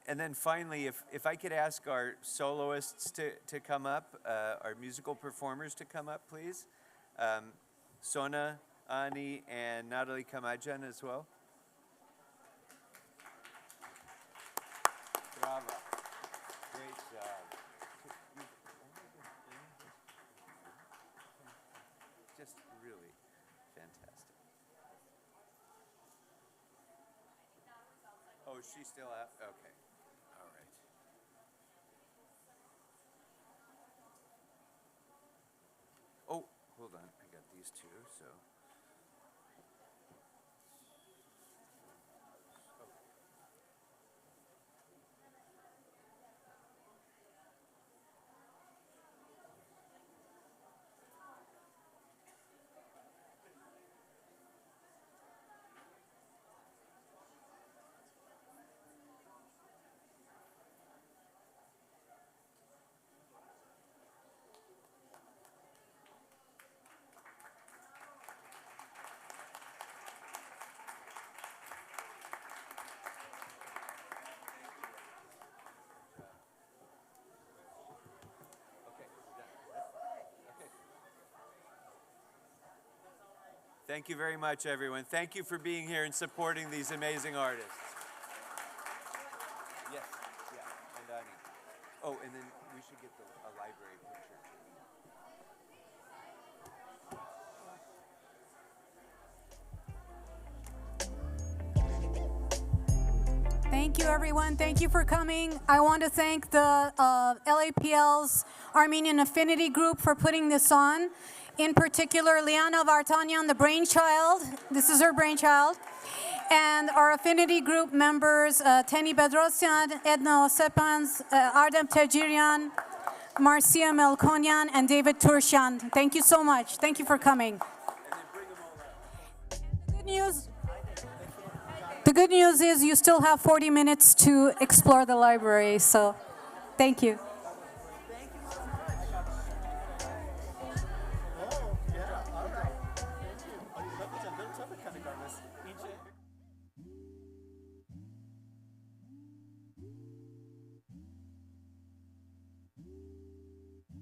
I: And then finally, if I could ask our soloists to come up, our musical performers to come up, please. Sona, Ani, and Natalie Kamancha as well. Bravo. Great job. Just really fantastic. Oh, is she still out? Okay. All right. Oh, hold on. I got these two, so. Thank you very much, everyone. Thank you for being here and supporting these amazing artists. Yes, yeah, and Ani. Oh, and then we should get a library picture.
H: Thank you, everyone. Thank you for coming. I want to thank the LAPL's Armenian Affinity Group for putting this on. In particular, Liana Wartanian, the brainchild. This is her brainchild. And our affinity group members, Teni Bedrosian, Edna Hovsepian, Ardem Tejirian, Marcia Melkonian, and David Turshan. Thank you so much. Thank you for coming. The good news is you still have 40 minutes to explore the library, so thank you.